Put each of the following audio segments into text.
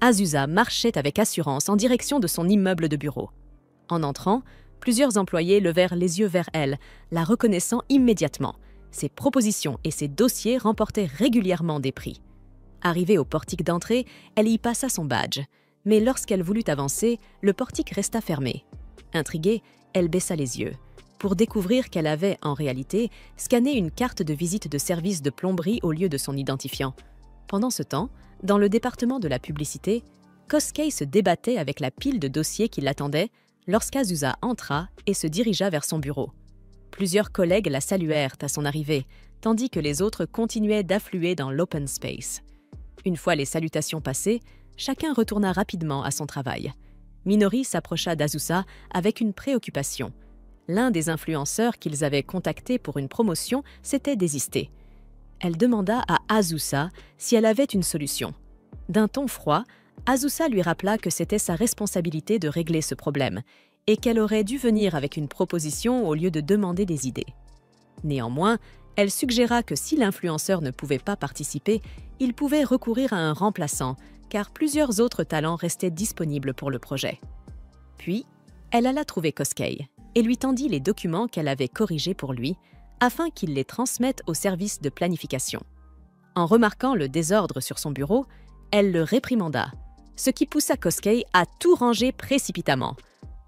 Azusa marchait avec assurance en direction de son immeuble de bureau. En entrant, plusieurs employés levèrent les yeux vers elle, la reconnaissant immédiatement. Ses propositions et ses dossiers remportaient régulièrement des prix. Arrivée au portique d'entrée, elle y passa son badge. Mais lorsqu'elle voulut avancer, le portique resta fermé. Intriguée, elle baissa les yeux, pour découvrir qu'elle avait, en réalité, scanné une carte de visite de service de plomberie au lieu de son identifiant. Pendant ce temps, dans le département de la publicité, Koskei se débattait avec la pile de dossiers qui l'attendait lorsqu'Azusa entra et se dirigea vers son bureau. Plusieurs collègues la saluèrent à son arrivée, tandis que les autres continuaient d'affluer dans l'open space. Une fois les salutations passées, chacun retourna rapidement à son travail. Minori s'approcha d'Azusa avec une préoccupation. L'un des influenceurs qu'ils avaient contacté pour une promotion s'était désisté. Elle demanda à Azusa si elle avait une solution. D'un ton froid, Azusa lui rappela que c'était sa responsabilité de régler ce problème et qu'elle aurait dû venir avec une proposition au lieu de demander des idées. Néanmoins, elle suggéra que si l'influenceur ne pouvait pas participer, il pouvait recourir à un remplaçant, car plusieurs autres talents restaient disponibles pour le projet. Puis, elle alla trouver Koskei et lui tendit les documents qu'elle avait corrigés pour lui, afin qu'il les transmette au service de planification. En remarquant le désordre sur son bureau, elle le réprimanda, ce qui poussa Koskei à tout ranger précipitamment.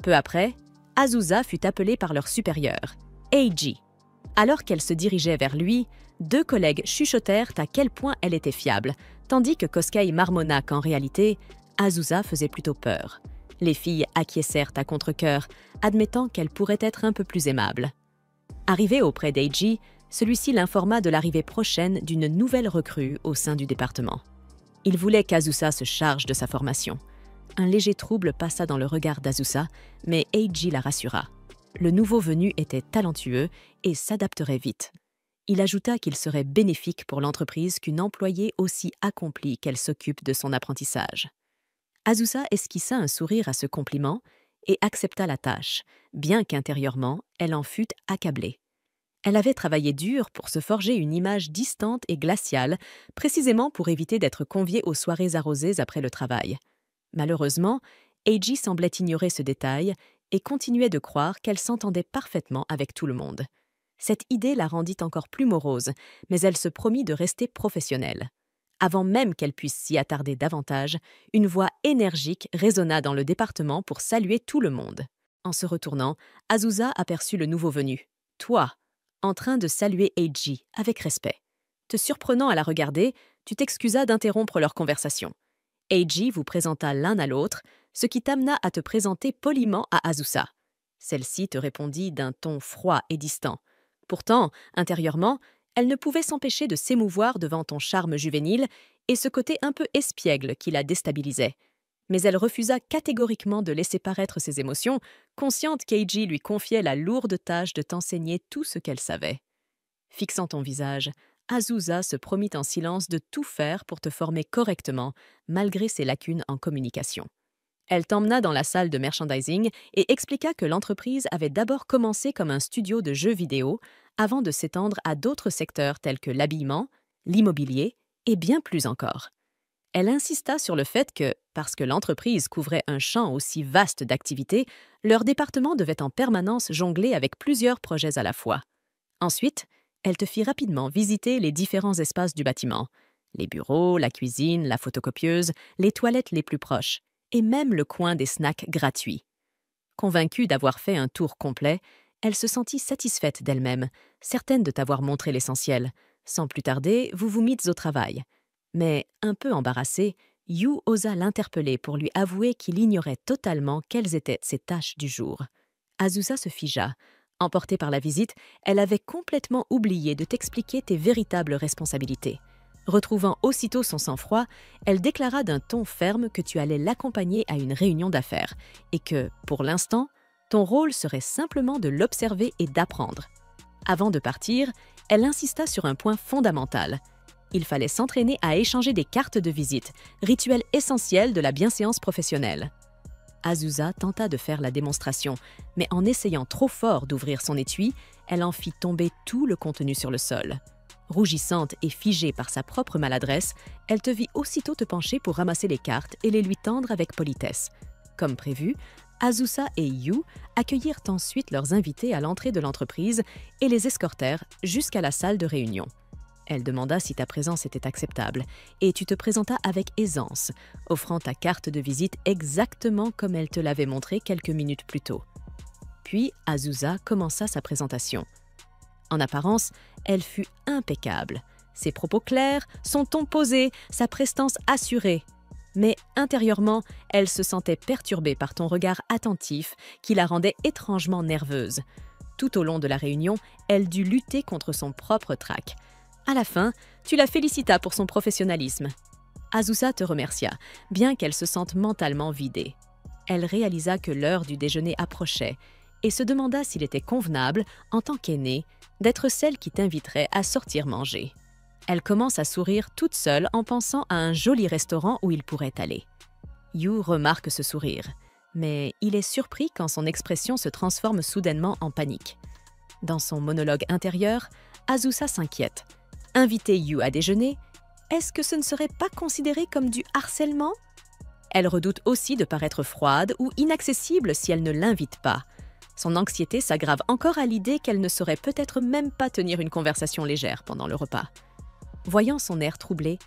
Peu après, Azusa fut appelée par leur supérieur, Eiji. Alors qu'elle se dirigeait vers lui, deux collègues chuchotèrent à quel point elle était fiable, tandis que Koskei marmonna qu'en réalité, Azusa faisait plutôt peur. Les filles acquiescèrent à contre-cœur, admettant qu'elle pourrait être un peu plus aimable. Arrivée auprès d'Eiji, celui-ci l'informa de l'arrivée prochaine d'une nouvelle recrue au sein du département. Il voulait qu'Azusa se charge de sa formation. Un léger trouble passa dans le regard d'Azusa, mais Eiji la rassura. Le nouveau venu était talentueux et s'adapterait vite. Il ajouta qu'il serait bénéfique pour l'entreprise qu'une employée aussi accomplie qu'elle s'occupe de son apprentissage. Azusa esquissa un sourire à ce compliment et accepta la tâche, bien qu'intérieurement, elle en fût accablée. Elle avait travaillé dur pour se forger une image distante et glaciale, précisément pour éviter d'être conviée aux soirées arrosées après le travail. Malheureusement, Eiji semblait ignorer ce détail et continuait de croire qu'elle s'entendait parfaitement avec tout le monde. Cette idée la rendit encore plus morose, mais elle se promit de rester professionnelle. Avant même qu'elle puisse s'y attarder davantage, une voix énergique résonna dans le département pour saluer tout le monde. En se retournant, Azusa aperçut le nouveau venu, toi, en train de saluer Eiji avec respect. Te surprenant à la regarder, tu t'excusas d'interrompre leur conversation. Eiji vous présenta l'un à l'autre, ce qui t'amena à te présenter poliment à Azusa. Celle-ci te répondit d'un ton froid et distant. Pourtant, intérieurement, elle ne pouvait s'empêcher de s'émouvoir devant ton charme juvénile et ce côté un peu espiègle qui la déstabilisait. Mais elle refusa catégoriquement de laisser paraître ses émotions, consciente qu'Eiji lui confiait la lourde tâche de t'enseigner tout ce qu'elle savait. Fixant ton visage, Azusa se promit en silence de tout faire pour te former correctement, malgré ses lacunes en communication. Elle t'emmena dans la salle de merchandising et expliqua que l'entreprise avait d'abord commencé comme un studio de jeux vidéo avant de s'étendre à d'autres secteurs tels que l'habillement, l'immobilier et bien plus encore. Elle insista sur le fait que, parce que l'entreprise couvrait un champ aussi vaste d'activités, leur département devait en permanence jongler avec plusieurs projets à la fois. Ensuite, elle te fit rapidement visiter les différents espaces du bâtiment, les bureaux, la cuisine, la photocopieuse, les toilettes les plus proches, et même le coin des snacks gratuits. Convaincue d'avoir fait un tour complet, elle se sentit satisfaite d'elle-même, certaine de t'avoir montré l'essentiel. Sans plus tarder, vous vous mîtes au travail. Mais, un peu embarrassée, Yu osa l'interpeller pour lui avouer qu'il ignorait totalement quelles étaient ses tâches du jour. Azusa se figea. Emportée par la visite, elle avait complètement oublié de t'expliquer tes véritables responsabilités. Retrouvant aussitôt son sang-froid, elle déclara d'un ton ferme que tu allais l'accompagner à une réunion d'affaires et que, pour l'instant, ton rôle serait simplement de l'observer et d'apprendre. Avant de partir, elle insista sur un point fondamental. Il fallait s'entraîner à échanger des cartes de visite, rituel essentiel de la bienséance professionnelle. Azusa tenta de faire la démonstration, mais en essayant trop fort d'ouvrir son étui, elle en fit tomber tout le contenu sur le sol. Rougissante et figée par sa propre maladresse, elle te vit aussitôt te pencher pour ramasser les cartes et les lui tendre avec politesse. Comme prévu, Azusa et Yu accueillirent ensuite leurs invités à l'entrée de l'entreprise et les escortèrent jusqu'à la salle de réunion. Elle demanda si ta présence était acceptable et tu te présentas avec aisance, offrant ta carte de visite exactement comme elle te l'avait montré quelques minutes plus tôt. Puis Azusa commença sa présentation. En apparence, elle fut impeccable. Ses propos clairs, son ton posé, sa prestance assurée. Mais intérieurement, elle se sentait perturbée par ton regard attentif qui la rendait étrangement nerveuse. Tout au long de la réunion, elle dut lutter contre son propre trac. À la fin, tu la félicitas pour son professionnalisme. Azusa te remercia, bien qu'elle se sente mentalement vidée. Elle réalisa que l'heure du déjeuner approchait et se demanda s'il était convenable, en tant qu'aînée, d'être celle qui t'inviterait à sortir manger. Elle commence à sourire toute seule en pensant à un joli restaurant où il pourrait aller. Yu remarque ce sourire, mais il est surpris quand son expression se transforme soudainement en panique. Dans son monologue intérieur, Azusa s'inquiète. Inviter Yu à déjeuner, est-ce que ce ne serait pas considéré comme du harcèlement? Elle redoute aussi de paraître froide ou inaccessible si elle ne l'invite pas. Son anxiété s'aggrave encore à l'idée qu'elle ne saurait peut-être même pas tenir une conversation légère pendant le repas. Voyant son air troublé,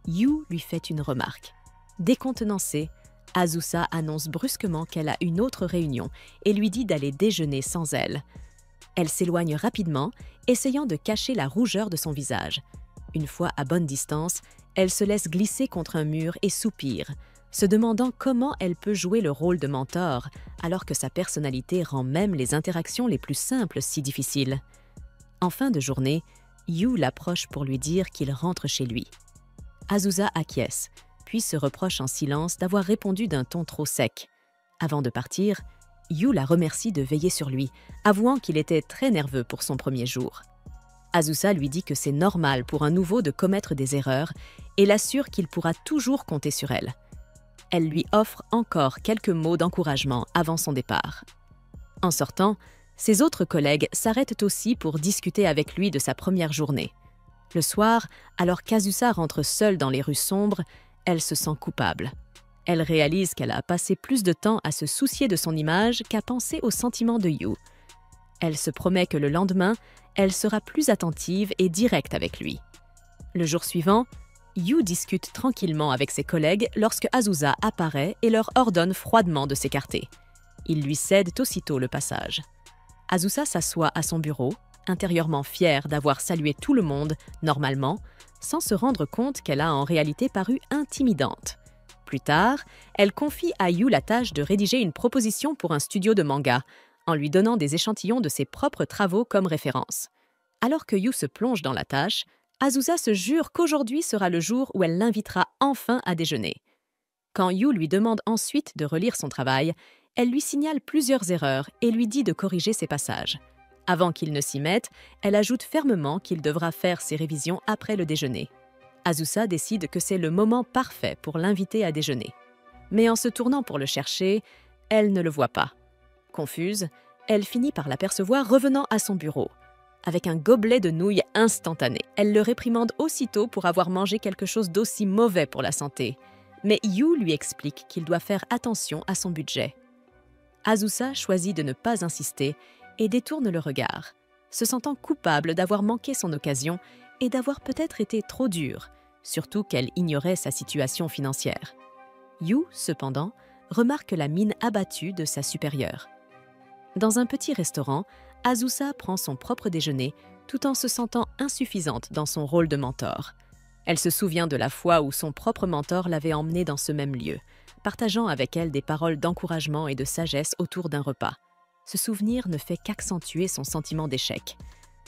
Yu lui fait une remarque. Décontenancée, Azusa annonce brusquement qu'elle a une autre réunion et lui dit d'aller déjeuner sans elle. Elle s'éloigne rapidement, essayant de cacher la rougeur de son visage. Une fois à bonne distance, elle se laisse glisser contre un mur et soupire, se demandant comment elle peut jouer le rôle de mentor, alors que sa personnalité rend même les interactions les plus simples si difficiles. En fin de journée, Yu l'approche pour lui dire qu'il rentre chez lui. Azusa acquiesce, puis se reproche en silence d'avoir répondu d'un ton trop sec. Avant de partir, Yu la remercie de veiller sur lui, avouant qu'il était très nerveux pour son premier jour. Azusa lui dit que c'est normal pour un nouveau de commettre des erreurs et l'assure qu'il pourra toujours compter sur elle. Elle lui offre encore quelques mots d'encouragement avant son départ. En sortant, ses autres collègues s'arrêtent aussi pour discuter avec lui de sa première journée. Le soir, alors qu'Azusa rentre seule dans les rues sombres, elle se sent coupable. Elle réalise qu'elle a passé plus de temps à se soucier de son image qu'à penser aux sentiments de Yu. Elle se promet que le lendemain, elle sera plus attentive et directe avec lui. Le jour suivant, Yu discute tranquillement avec ses collègues lorsque Azusa apparaît et leur ordonne froidement de s'écarter. Ils lui cèdent aussitôt le passage. Azusa s'assoit à son bureau, intérieurement fière d'avoir salué tout le monde, normalement, sans se rendre compte qu'elle a en réalité paru intimidante. Plus tard, elle confie à Yu la tâche de rédiger une proposition pour un studio de manga, en lui donnant des échantillons de ses propres travaux comme référence. Alors que Yu se plonge dans la tâche, Azusa se jure qu'aujourd'hui sera le jour où elle l'invitera enfin à déjeuner. Quand Yu lui demande ensuite de relire son travail, elle lui signale plusieurs erreurs et lui dit de corriger ses passages. Avant qu'il ne s'y mette, elle ajoute fermement qu'il devra faire ses révisions après le déjeuner. Azusa décide que c'est le moment parfait pour l'inviter à déjeuner. Mais en se tournant pour le chercher, elle ne le voit pas. Confuse, elle finit par l'apercevoir revenant à son bureau. Avec un gobelet de nouilles instantané, elle le réprimande aussitôt pour avoir mangé quelque chose d'aussi mauvais pour la santé. Mais Yu lui explique qu'il doit faire attention à son budget. Azusa choisit de ne pas insister et détourne le regard, se sentant coupable d'avoir manqué son occasion et d'avoir peut-être été trop dure, surtout qu'elle ignorait sa situation financière. Yu, cependant, remarque la mine abattue de sa supérieure. Dans un petit restaurant, Azusa prend son propre déjeuner tout en se sentant insuffisante dans son rôle de mentor. Elle se souvient de la fois où son propre mentor l'avait emmenée dans ce même lieu, partageant avec elle des paroles d'encouragement et de sagesse autour d'un repas. Ce souvenir ne fait qu'accentuer son sentiment d'échec.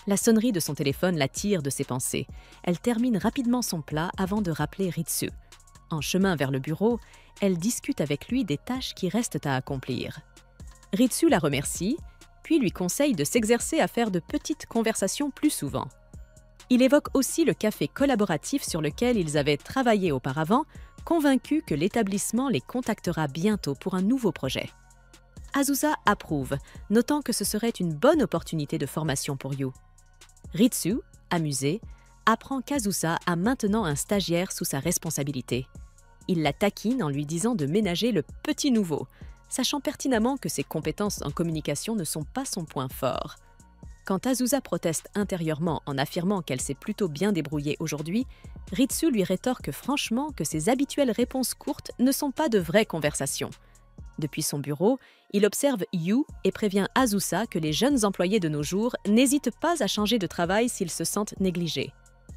La sonnerie de son téléphone la tire de ses pensées. Elle termine rapidement son plat avant de rappeler Ritsu. En chemin vers le bureau, elle discute avec lui des tâches qui restent à accomplir. Ritsu la remercie, puis lui conseille de s'exercer à faire de petites conversations plus souvent. Il évoque aussi le café collaboratif sur lequel ils avaient travaillé auparavant, convaincu que l'établissement les contactera bientôt pour un nouveau projet. Azusa approuve, notant que ce serait une bonne opportunité de formation pour Yu. Ritsu, amusé, apprend qu'Azusa a maintenant un stagiaire sous sa responsabilité. Il la taquine en lui disant de ménager le petit nouveau, sachant pertinemment que ses compétences en communication ne sont pas son point fort. Quand Azusa proteste intérieurement en affirmant qu'elle s'est plutôt bien débrouillée aujourd'hui, Ritsu lui rétorque franchement que ses habituelles réponses courtes ne sont pas de vraies conversations. Depuis son bureau, il observe Yu et prévient Azusa que les jeunes employés de nos jours n'hésitent pas à changer de travail s'ils se sentent négligés.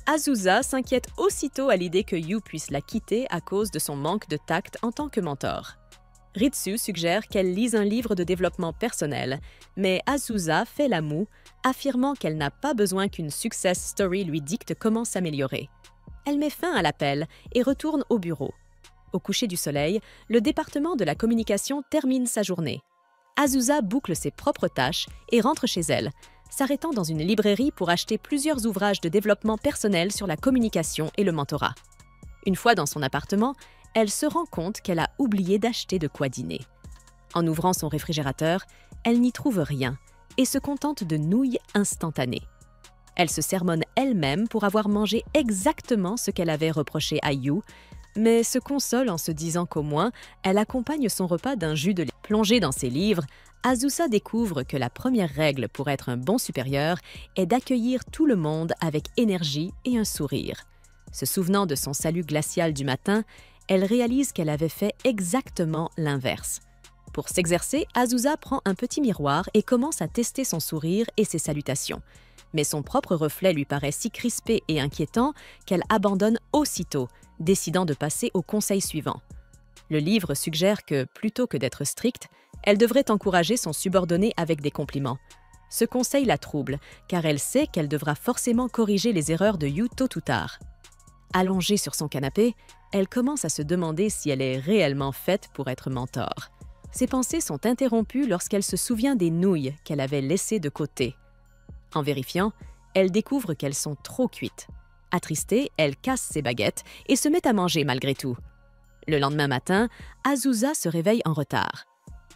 Azusa s'inquiète aussitôt à l'idée que Yu puisse la quitter à cause de son manque de tact en tant que mentor. Ritsu suggère qu'elle lise un livre de développement personnel, mais Azusa fait la moue, affirmant qu'elle n'a pas besoin qu'une success story lui dicte comment s'améliorer. Elle met fin à l'appel et retourne au bureau. Au coucher du soleil, le département de la communication termine sa journée. Azusa boucle ses propres tâches et rentre chez elle, s'arrêtant dans une librairie pour acheter plusieurs ouvrages de développement personnel sur la communication et le mentorat. Une fois dans son appartement, elle se rend compte qu'elle a oublié d'acheter de quoi dîner. En ouvrant son réfrigérateur, elle n'y trouve rien et se contente de nouilles instantanées. Elle se sermonne elle-même pour avoir mangé exactement ce qu'elle avait reproché à Yu, mais se console en se disant qu'au moins, elle accompagne son repas d'un jus de lait. Plongée dans ses livres, Azusa découvre que la première règle pour être un bon supérieur est d'accueillir tout le monde avec énergie et un sourire. Se souvenant de son salut glacial du matin, elle réalise qu'elle avait fait exactement l'inverse. Pour s'exercer, Azusa prend un petit miroir et commence à tester son sourire et ses salutations. Mais son propre reflet lui paraît si crispé et inquiétant qu'elle abandonne aussitôt, décidant de passer au conseil suivant. Le livre suggère que, plutôt que d'être stricte, elle devrait encourager son subordonné avec des compliments. Ce conseil la trouble, car elle sait qu'elle devra forcément corriger les erreurs de Yu tôt ou tard. Allongée sur son canapé, elle commence à se demander si elle est réellement faite pour être mentor. Ses pensées sont interrompues lorsqu'elle se souvient des nouilles qu'elle avait laissées de côté. En vérifiant, elle découvre qu'elles sont trop cuites. Attristée, elle casse ses baguettes et se met à manger malgré tout. Le lendemain matin, Azusa se réveille en retard.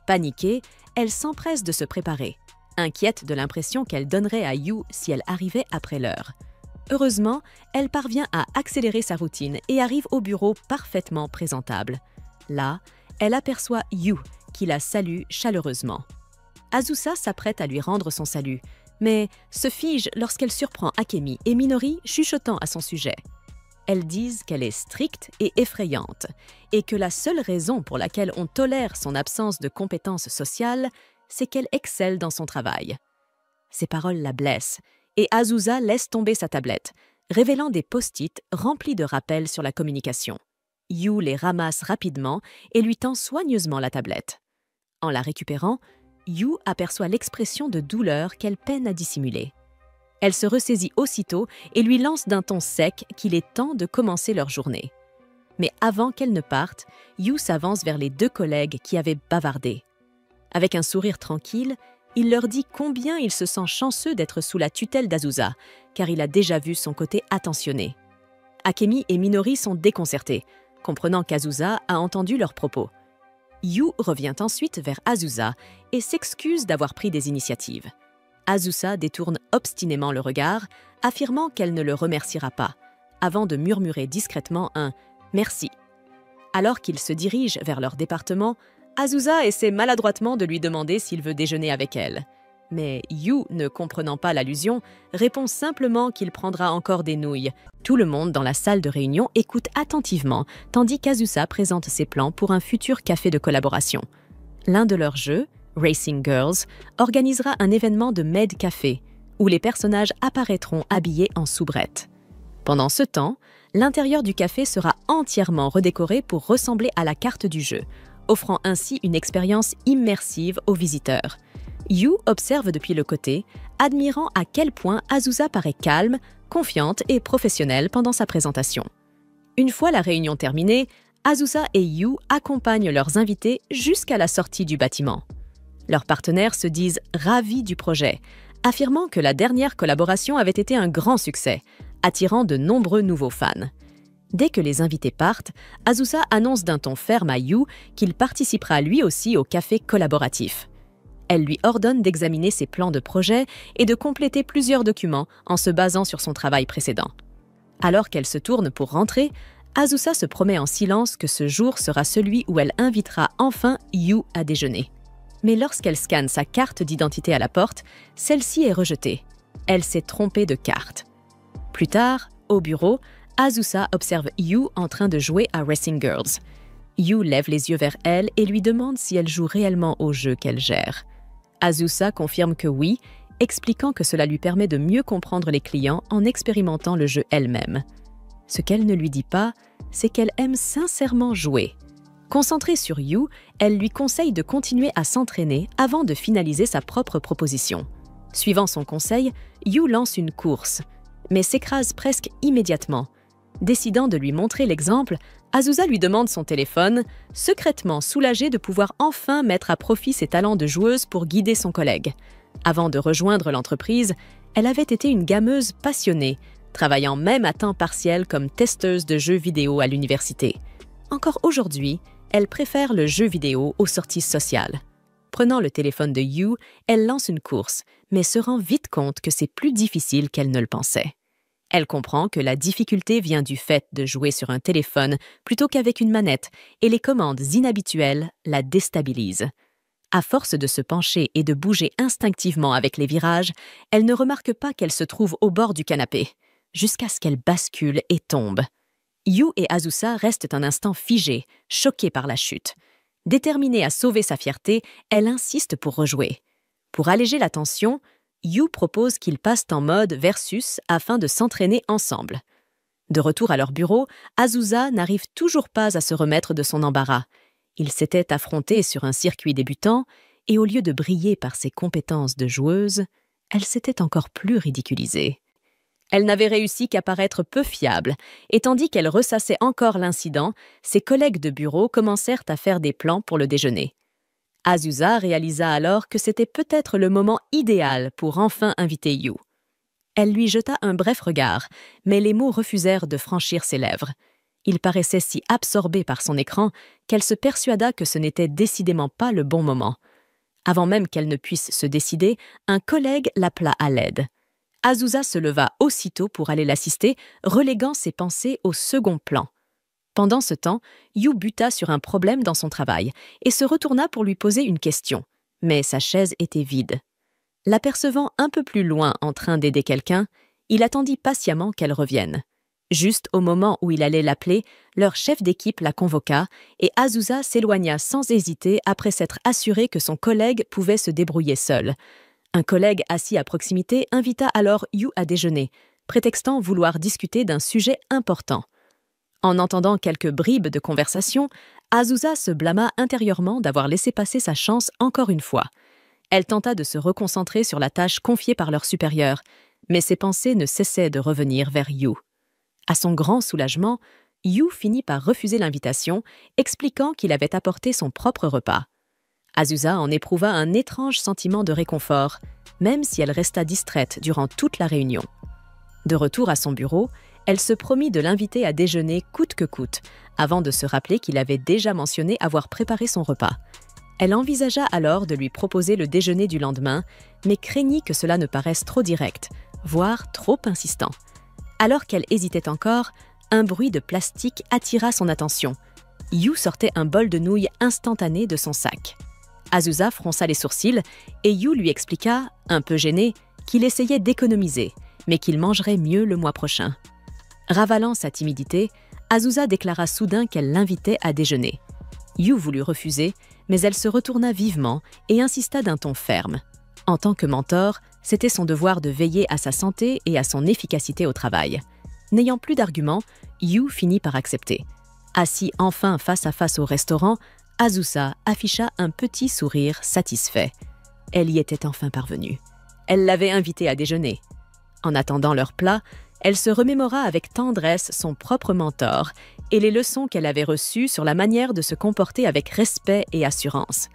Paniquée, elle s'empresse de se préparer, inquiète de l'impression qu'elle donnerait à Yu si elle arrivait après l'heure. Heureusement, elle parvient à accélérer sa routine et arrive au bureau parfaitement présentable. Là, elle aperçoit Yu, qui la salue chaleureusement. Azusa s'apprête à lui rendre son salut, mais se fige lorsqu'elle surprend Akemi et Minori chuchotant à son sujet. Elles disent qu'elle est stricte et effrayante, et que la seule raison pour laquelle on tolère son absence de compétences sociales, c'est qu'elle excelle dans son travail. Ces paroles la blessent, et Azusa laisse tomber sa tablette, révélant des post-it remplis de rappels sur la communication. Yu les ramasse rapidement et lui tend soigneusement la tablette. En la récupérant, Yu aperçoit l'expression de douleur qu'elle peine à dissimuler. Elle se ressaisit aussitôt et lui lance d'un ton sec qu'il est temps de commencer leur journée. Mais avant qu'elle ne parte, Yu s'avance vers les deux collègues qui avaient bavardé. Avec un sourire tranquille, il leur dit combien il se sent chanceux d'être sous la tutelle d'Azusa, car il a déjà vu son côté attentionné. Akemi et Minori sont déconcertés, comprenant qu'Azusa a entendu leurs propos. Yu revient ensuite vers Azusa et s'excuse d'avoir pris des initiatives. Azusa détourne obstinément le regard, affirmant qu'elle ne le remerciera pas, avant de murmurer discrètement un « merci ». Alors qu'ils se dirigent vers leur département, Azusa essaie maladroitement de lui demander s'il veut déjeuner avec elle. Mais Yu, ne comprenant pas l'allusion, répond simplement qu'il prendra encore des nouilles. Tout le monde dans la salle de réunion écoute attentivement, tandis qu'Azusa présente ses plans pour un futur café de collaboration. L'un de leurs jeux, Racing Girls, organisera un événement de Med Café, où les personnages apparaîtront habillés en soubrette. Pendant ce temps, l'intérieur du café sera entièrement redécoré pour ressembler à la carte du jeu, offrant ainsi une expérience immersive aux visiteurs. Yu observe depuis le côté, admirant à quel point Azusa paraît calme, confiante et professionnelle pendant sa présentation. Une fois la réunion terminée, Azusa et Yu accompagnent leurs invités jusqu'à la sortie du bâtiment. Leurs partenaires se disent ravis du projet, affirmant que la dernière collaboration avait été un grand succès, attirant de nombreux nouveaux fans. Dès que les invités partent, Azusa annonce d'un ton ferme à Yu qu'il participera lui aussi au café collaboratif. Elle lui ordonne d'examiner ses plans de projet et de compléter plusieurs documents en se basant sur son travail précédent. Alors qu'elle se tourne pour rentrer, Azusa se promet en silence que ce jour sera celui où elle invitera enfin Yu à déjeuner. Mais lorsqu'elle scanne sa carte d'identité à la porte, celle-ci est rejetée. Elle s'est trompée de carte. Plus tard, au bureau, Azusa observe Yu en train de jouer à Racing Girls. Yu lève les yeux vers elle et lui demande si elle joue réellement au jeu qu'elle gère. Azusa confirme que oui, expliquant que cela lui permet de mieux comprendre les clients en expérimentant le jeu elle-même. Ce qu'elle ne lui dit pas, c'est qu'elle aime sincèrement jouer. Concentrée sur Yu, elle lui conseille de continuer à s'entraîner avant de finaliser sa propre proposition. Suivant son conseil, Yu lance une course, mais s'écrase presque immédiatement. Décidant de lui montrer l'exemple, Azusa lui demande son téléphone, secrètement soulagée de pouvoir enfin mettre à profit ses talents de joueuse pour guider son collègue. Avant de rejoindre l'entreprise, elle avait été une gameuse passionnée, travaillant même à temps partiel comme testeuse de jeux vidéo à l'université. Encore aujourd'hui, elle préfère le jeu vidéo aux sorties sociales. Prenant le téléphone de Yu, elle lance une course, mais se rend vite compte que c'est plus difficile qu'elle ne le pensait. Elle comprend que la difficulté vient du fait de jouer sur un téléphone plutôt qu'avec une manette, et les commandes inhabituelles la déstabilisent. À force de se pencher et de bouger instinctivement avec les virages, elle ne remarque pas qu'elle se trouve au bord du canapé, jusqu'à ce qu'elle bascule et tombe. Yu et Azusa restent un instant figés, choqués par la chute. Déterminée à sauver sa fierté, elle insiste pour rejouer. Pour alléger la tension, Yu propose qu'ils passent en mode versus afin de s'entraîner ensemble. De retour à leur bureau, Azusa n'arrive toujours pas à se remettre de son embarras. Ils s'étaient affrontés sur un circuit débutant et au lieu de briller par ses compétences de joueuse, elle s'était encore plus ridiculisée. Elle n'avait réussi qu'à paraître peu fiable, et tandis qu'elle ressassait encore l'incident, ses collègues de bureau commencèrent à faire des plans pour le déjeuner. Azusa réalisa alors que c'était peut-être le moment idéal pour enfin inviter Yu. Elle lui jeta un bref regard, mais les mots refusèrent de franchir ses lèvres. Il paraissait si absorbé par son écran qu'elle se persuada que ce n'était décidément pas le bon moment. Avant même qu'elle ne puisse se décider, un collègue l'appela à l'aide. Azusa se leva aussitôt pour aller l'assister, reléguant ses pensées au second plan. Pendant ce temps, Yu buta sur un problème dans son travail et se retourna pour lui poser une question, mais sa chaise était vide. L'apercevant un peu plus loin en train d'aider quelqu'un, il attendit patiemment qu'elle revienne. Juste au moment où il allait l'appeler, leur chef d'équipe la convoqua et Azusa s'éloigna sans hésiter après s'être assuré que son collègue pouvait se débrouiller seul. Un collègue assis à proximité invita alors Yu à déjeuner, prétextant vouloir discuter d'un sujet important. En entendant quelques bribes de conversation, Azusa se blâma intérieurement d'avoir laissé passer sa chance encore une fois. Elle tenta de se reconcentrer sur la tâche confiée par leur supérieur, mais ses pensées ne cessaient de revenir vers Yu. À son grand soulagement, Yu finit par refuser l'invitation, expliquant qu'il avait apporté son propre repas. Azusa en éprouva un étrange sentiment de réconfort, même si elle resta distraite durant toute la réunion. De retour à son bureau, elle se promit de l'inviter à déjeuner coûte que coûte, avant de se rappeler qu'il avait déjà mentionné avoir préparé son repas. Elle envisagea alors de lui proposer le déjeuner du lendemain, mais craignit que cela ne paraisse trop direct, voire trop insistant. Alors qu'elle hésitait encore, un bruit de plastique attira son attention. Yu sortait un bol de nouilles instantané de son sac. Azusa fronça les sourcils et Yu lui expliqua, un peu gêné, qu'il essayait d'économiser, mais qu'il mangerait mieux le mois prochain. Ravalant sa timidité, Azusa déclara soudain qu'elle l'invitait à déjeuner. Yu voulut refuser, mais elle se retourna vivement et insista d'un ton ferme. En tant que mentor, c'était son devoir de veiller à sa santé et à son efficacité au travail. N'ayant plus d'arguments, Yu finit par accepter. Assis enfin face à face au restaurant, Azusa afficha un petit sourire satisfait. Elle y était enfin parvenue. Elle l'avait invité à déjeuner. En attendant leur plat, elle se remémora avec tendresse son propre mentor et les leçons qu'elle avait reçues sur la manière de se comporter avec respect et assurance.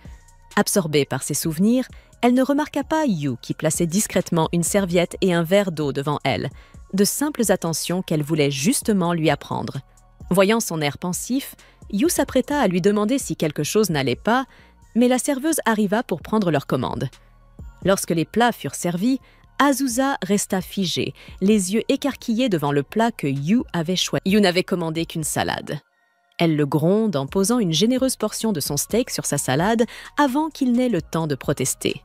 Absorbée par ses souvenirs, elle ne remarqua pas Yu qui plaçait discrètement une serviette et un verre d'eau devant elle, de simples attentions qu'elle voulait justement lui apprendre. Voyant son air pensif, Yu s'apprêta à lui demander si quelque chose n'allait pas, mais la serveuse arriva pour prendre leur commande. Lorsque les plats furent servis, Azusa resta figée, les yeux écarquillés devant le plat que Yu avait choisi. Yu n'avait commandé qu'une salade. Elle le gronde en posant une généreuse portion de son steak sur sa salade avant qu'il n'ait le temps de protester.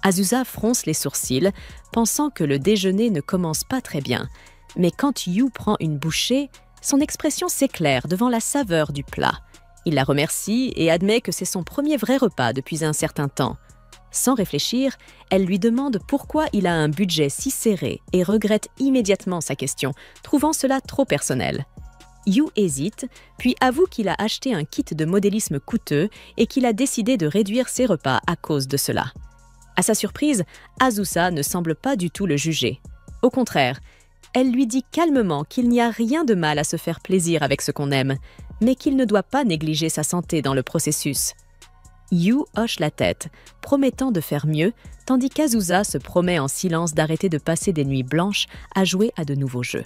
Azusa fronce les sourcils, pensant que le déjeuner ne commence pas très bien. Mais quand Yu prend une bouchée, son expression s'éclaire devant la saveur du plat. Il la remercie et admet que c'est son premier vrai repas depuis un certain temps. Sans réfléchir, elle lui demande pourquoi il a un budget si serré et regrette immédiatement sa question, trouvant cela trop personnel. Yu hésite, puis avoue qu'il a acheté un kit de modélisme coûteux et qu'il a décidé de réduire ses repas à cause de cela. À sa surprise, Azusa ne semble pas du tout le juger. Au contraire, elle lui dit calmement qu'il n'y a rien de mal à se faire plaisir avec ce qu'on aime, mais qu'il ne doit pas négliger sa santé dans le processus. Yu hoche la tête, promettant de faire mieux, tandis qu'Azusa se promet en silence d'arrêter de passer des nuits blanches à jouer à de nouveaux jeux.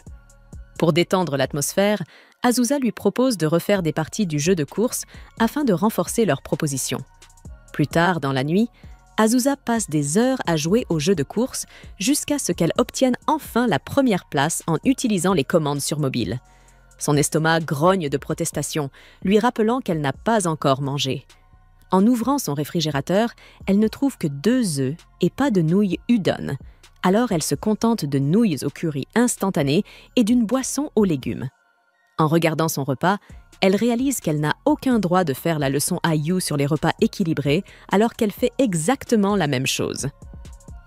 Pour détendre l'atmosphère, Azusa lui propose de refaire des parties du jeu de course afin de renforcer leur proposition. Plus tard dans la nuit, Azusa passe des heures à jouer au jeu de course jusqu'à ce qu'elle obtienne enfin la première place en utilisant les commandes sur mobile. Son estomac grogne de protestation, lui rappelant qu'elle n'a pas encore mangé. En ouvrant son réfrigérateur, elle ne trouve que 2 œufs et pas de nouilles udon. Alors elle se contente de nouilles au curry instantané et d'une boisson aux légumes. En regardant son repas, elle réalise qu'elle n'a aucun droit de faire la leçon à Yu sur les repas équilibrés alors qu'elle fait exactement la même chose.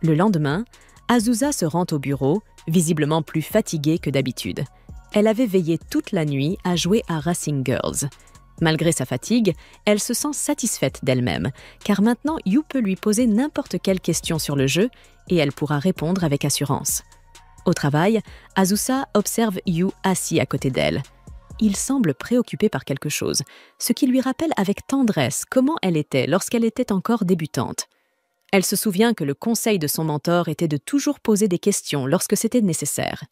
Le lendemain, Azusa se rend au bureau, visiblement plus fatiguée que d'habitude. Elle avait veillé toute la nuit à jouer à Racing Girls. Malgré sa fatigue, elle se sent satisfaite d'elle-même, car maintenant Yu peut lui poser n'importe quelle question sur le jeu et elle pourra répondre avec assurance. Au travail, Azusa observe Yu assis à côté d'elle. Il semble préoccupé par quelque chose, ce qui lui rappelle avec tendresse comment elle était lorsqu'elle était encore débutante. Elle se souvient que le conseil de son mentor était de toujours poser des questions lorsque c'était nécessaire.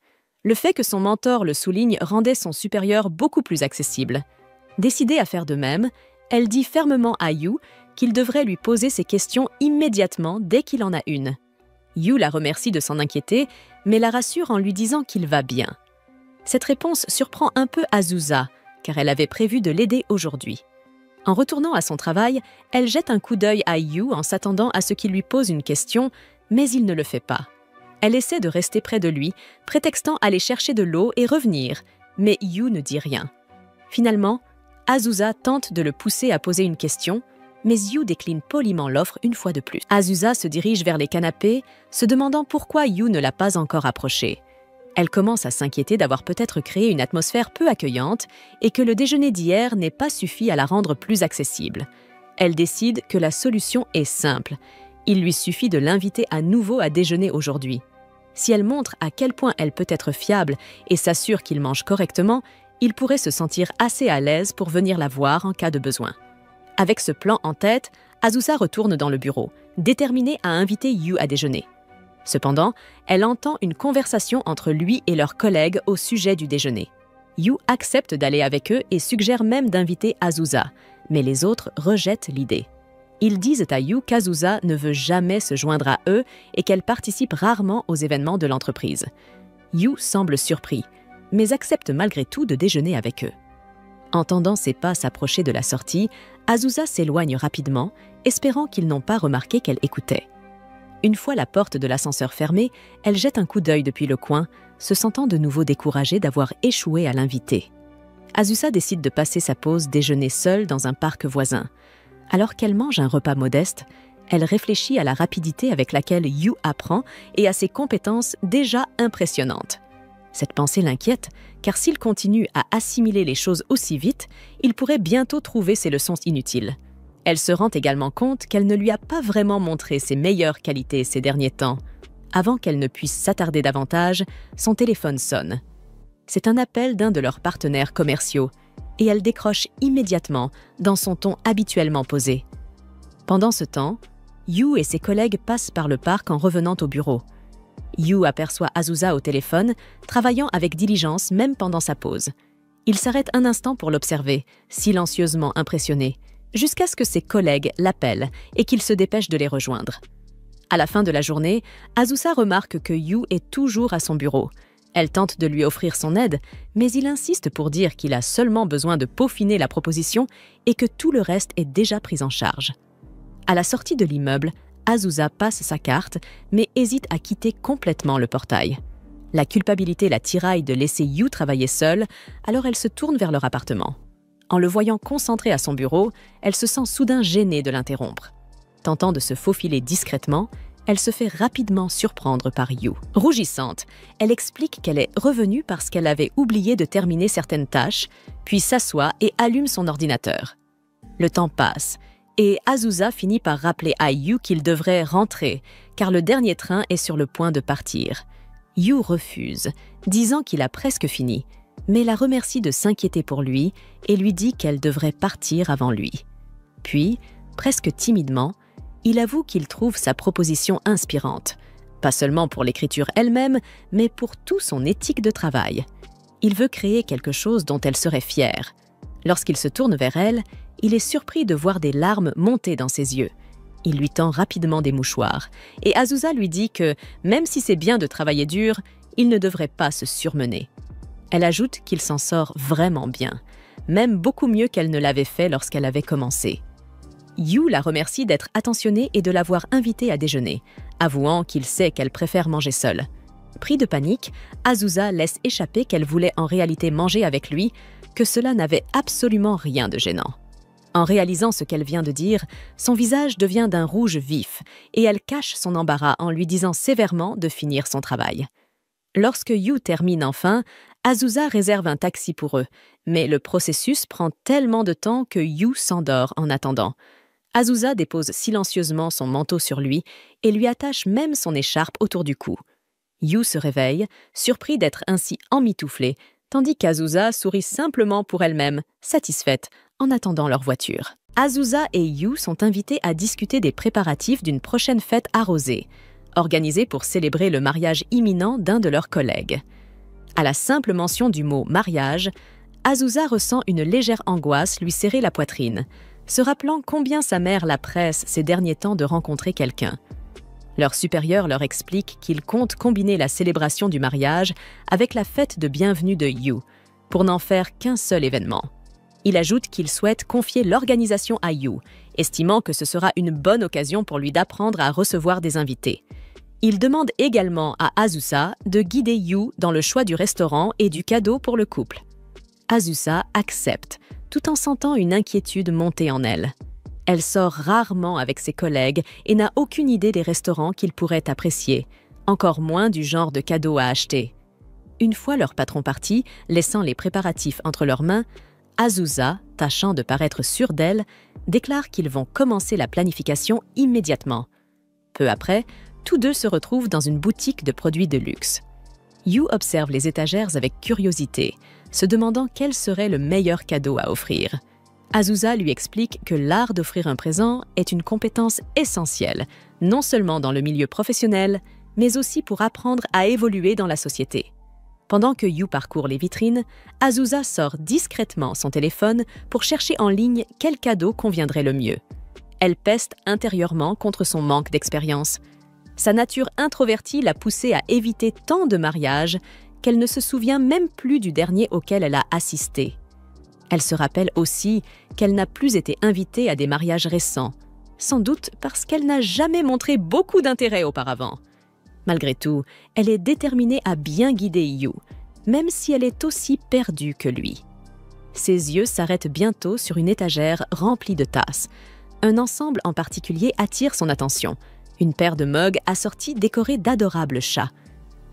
Le fait que son mentor le souligne rendait son supérieur beaucoup plus accessible. Décidée à faire de même, elle dit fermement à Yu qu'il devrait lui poser ses questions immédiatement dès qu'il en a une. Yu la remercie de s'en inquiéter, mais la rassure en lui disant qu'il va bien. Cette réponse surprend un peu Azusa, car elle avait prévu de l'aider aujourd'hui. En retournant à son travail, elle jette un coup d'œil à Yu en s'attendant à ce qu'il lui pose une question, mais il ne le fait pas. Elle essaie de rester près de lui, prétextant aller chercher de l'eau et revenir, mais Yu ne dit rien. Finalement, Azusa tente de le pousser à poser une question, mais Yu décline poliment l'offre une fois de plus. Azusa se dirige vers les canapés, se demandant pourquoi Yu ne l'a pas encore approché. Elle commence à s'inquiéter d'avoir peut-être créé une atmosphère peu accueillante et que le déjeuner d'hier n'ait pas suffi à la rendre plus accessible. Elle décide que la solution est simple. Il lui suffit de l'inviter à nouveau à déjeuner aujourd'hui. Si elle montre à quel point elle peut être fiable et s'assure qu'il mange correctement, il pourrait se sentir assez à l'aise pour venir la voir en cas de besoin. Avec ce plan en tête, Azusa retourne dans le bureau, déterminée à inviter Yu à déjeuner. Cependant, elle entend une conversation entre lui et leurs collègues au sujet du déjeuner. Yu accepte d'aller avec eux et suggère même d'inviter Azusa, mais les autres rejettent l'idée. Ils disent à Yu qu'Azusa ne veut jamais se joindre à eux et qu'elle participe rarement aux événements de l'entreprise. Yu semble surpris, mais accepte malgré tout de déjeuner avec eux. Entendant ses pas s'approcher de la sortie, Azusa s'éloigne rapidement, espérant qu'ils n'ont pas remarqué qu'elle écoutait. Une fois la porte de l'ascenseur fermée, elle jette un coup d'œil depuis le coin, se sentant de nouveau découragée d'avoir échoué à l'inviter. Azusa décide de passer sa pause déjeuner seule dans un parc voisin. Alors qu'elle mange un repas modeste, elle réfléchit à la rapidité avec laquelle Yu apprend et à ses compétences déjà impressionnantes. Cette pensée l'inquiète, car s'il continue à assimiler les choses aussi vite, il pourrait bientôt trouver ses leçons inutiles. Elle se rend également compte qu'elle ne lui a pas vraiment montré ses meilleures qualités ces derniers temps. Avant qu'elle ne puisse s'attarder davantage, son téléphone sonne. C'est un appel d'un de leurs partenaires commerciaux, et elle décroche immédiatement dans son ton habituellement posé. Pendant ce temps, Yu et ses collègues passent par le parc en revenant au bureau. Yu aperçoit Azusa au téléphone, travaillant avec diligence même pendant sa pause. Il s'arrête un instant pour l'observer, silencieusement impressionné, jusqu'à ce que ses collègues l'appellent et qu'il se dépêche de les rejoindre. À la fin de la journée, Azusa remarque que Yu est toujours à son bureau. Elle tente de lui offrir son aide, mais il insiste pour dire qu'il a seulement besoin de peaufiner la proposition et que tout le reste est déjà pris en charge. À la sortie de l'immeuble, Azusa passe sa carte, mais hésite à quitter complètement le portail. La culpabilité la tiraille de laisser Yu travailler seule, alors elle se tourne vers leur appartement. En le voyant concentré à son bureau, elle se sent soudain gênée de l'interrompre. Tentant de se faufiler discrètement, elle se fait rapidement surprendre par Yu. Rougissante, elle explique qu'elle est revenue parce qu'elle avait oublié de terminer certaines tâches, puis s'assoit et allume son ordinateur. Le temps passe, et Azusa finit par rappeler à Yu qu'il devrait rentrer, car le dernier train est sur le point de partir. Yu refuse, disant qu'il a presque fini, mais la remercie de s'inquiéter pour lui et lui dit qu'elle devrait partir avant lui. Puis, presque timidement, il avoue qu'il trouve sa proposition inspirante, pas seulement pour l'écriture elle-même, mais pour tout son éthique de travail. Il veut créer quelque chose dont elle serait fière. Lorsqu'il se tourne vers elle, il est surpris de voir des larmes monter dans ses yeux. Il lui tend rapidement des mouchoirs, et Azusa lui dit que, même si c'est bien de travailler dur, il ne devrait pas se surmener. Elle ajoute qu'il s'en sort vraiment bien, même beaucoup mieux qu'elle ne l'avait fait lorsqu'elle avait commencé. Yu la remercie d'être attentionnée et de l'avoir invitée à déjeuner, avouant qu'il sait qu'elle préfère manger seule. Pris de panique, Azusa laisse échapper qu'elle voulait en réalité manger avec lui, que cela n'avait absolument rien de gênant. En réalisant ce qu'elle vient de dire, son visage devient d'un rouge vif et elle cache son embarras en lui disant sévèrement de finir son travail. Lorsque Yu termine enfin, Azusa réserve un taxi pour eux, mais le processus prend tellement de temps que Yu s'endort en attendant. Azusa dépose silencieusement son manteau sur lui et lui attache même son écharpe autour du cou. Yu se réveille, surpris d'être ainsi emmitouflé, tandis qu'Azusa sourit simplement pour elle-même, satisfaite, en attendant leur voiture. Azusa et Yu sont invités à discuter des préparatifs d'une prochaine fête arrosée, organisée pour célébrer le mariage imminent d'un de leurs collègues. À la simple mention du mot « mariage », Azusa ressent une légère angoisse lui serrer la poitrine, se rappelant combien sa mère la presse ces derniers temps de rencontrer quelqu'un. Leur supérieur leur explique qu'ils comptent combiner la célébration du mariage avec la fête de bienvenue de Yu, pour n'en faire qu'un seul événement. Il ajoute qu'il souhaite confier l'organisation à Yu, estimant que ce sera une bonne occasion pour lui d'apprendre à recevoir des invités. Il demande également à Azusa de guider Yu dans le choix du restaurant et du cadeau pour le couple. Azusa accepte, tout en sentant une inquiétude monter en elle. Elle sort rarement avec ses collègues et n'a aucune idée des restaurants qu'ils pourraient apprécier, encore moins du genre de cadeaux à acheter. Une fois leur patron parti, laissant les préparatifs entre leurs mains, Azusa, tâchant de paraître sûre d'elle, déclare qu'ils vont commencer la planification immédiatement. Peu après, tous deux se retrouvent dans une boutique de produits de luxe. Yu observe les étagères avec curiosité, se demandant quel serait le meilleur cadeau à offrir. Azusa lui explique que l'art d'offrir un présent est une compétence essentielle, non seulement dans le milieu professionnel, mais aussi pour apprendre à évoluer dans la société. Pendant que Yu parcourt les vitrines, Azusa sort discrètement son téléphone pour chercher en ligne quel cadeau conviendrait le mieux. Elle peste intérieurement contre son manque d'expérience. Sa nature introvertie l'a poussée à éviter tant de mariages qu'elle ne se souvient même plus du dernier auquel elle a assisté. Elle se rappelle aussi qu'elle n'a plus été invitée à des mariages récents, sans doute parce qu'elle n'a jamais montré beaucoup d'intérêt auparavant. Malgré tout, elle est déterminée à bien guider Yu, même si elle est aussi perdue que lui. Ses yeux s'arrêtent bientôt sur une étagère remplie de tasses. Un ensemble en particulier attire son attention, une paire de mugs assortis décorés d'adorables chats.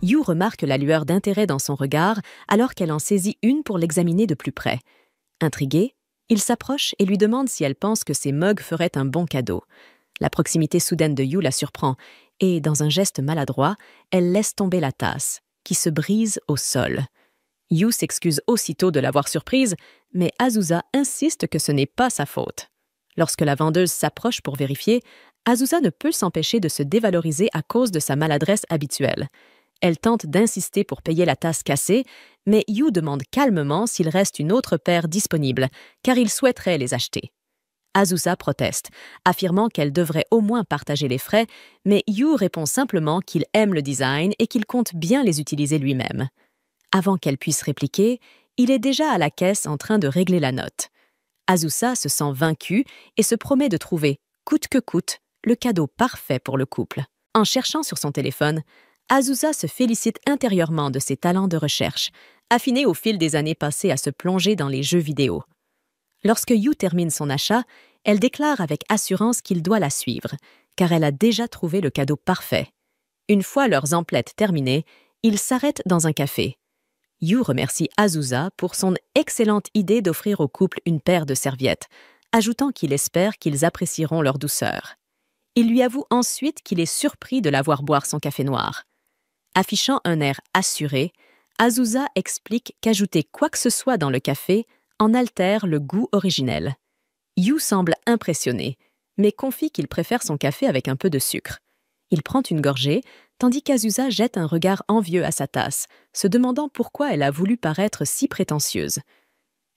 Yu remarque la lueur d'intérêt dans son regard alors qu'elle en saisit une pour l'examiner de plus près. Intrigué, il s'approche et lui demande si elle pense que ces mugs feraient un bon cadeau. La proximité soudaine de Yu la surprend et, dans un geste maladroit, elle laisse tomber la tasse, qui se brise au sol. Yu s'excuse aussitôt de l'avoir surprise, mais Azusa insiste que ce n'est pas sa faute. Lorsque la vendeuse s'approche pour vérifier, Azusa ne peut s'empêcher de se dévaloriser à cause de sa maladresse habituelle. Elle tente d'insister pour payer la tasse cassée, mais Yu demande calmement s'il reste une autre paire disponible, car il souhaiterait les acheter. Azusa proteste, affirmant qu'elle devrait au moins partager les frais, mais Yu répond simplement qu'il aime le design et qu'il compte bien les utiliser lui-même. Avant qu'elle puisse répliquer, il est déjà à la caisse en train de régler la note. Azusa se sent vaincue et se promet de trouver, coûte que coûte, le cadeau parfait pour le couple. En cherchant sur son téléphone, Azusa se félicite intérieurement de ses talents de recherche, affinés au fil des années passées à se plonger dans les jeux vidéo. Lorsque Yu termine son achat, elle déclare avec assurance qu'il doit la suivre, car elle a déjà trouvé le cadeau parfait. Une fois leurs emplettes terminées, ils s'arrêtent dans un café. Yu remercie Azusa pour son excellente idée d'offrir au couple une paire de serviettes, ajoutant qu'il espère qu'ils apprécieront leur douceur. Il lui avoue ensuite qu'il est surpris de la voir boire son café noir. Affichant un air assuré, Azusa explique qu'ajouter quoi que ce soit dans le café en altère le goût originel. Yu semble impressionné, mais confie qu'il préfère son café avec un peu de sucre. Il prend une gorgée, tandis qu'Azusa jette un regard envieux à sa tasse, se demandant pourquoi elle a voulu paraître si prétentieuse.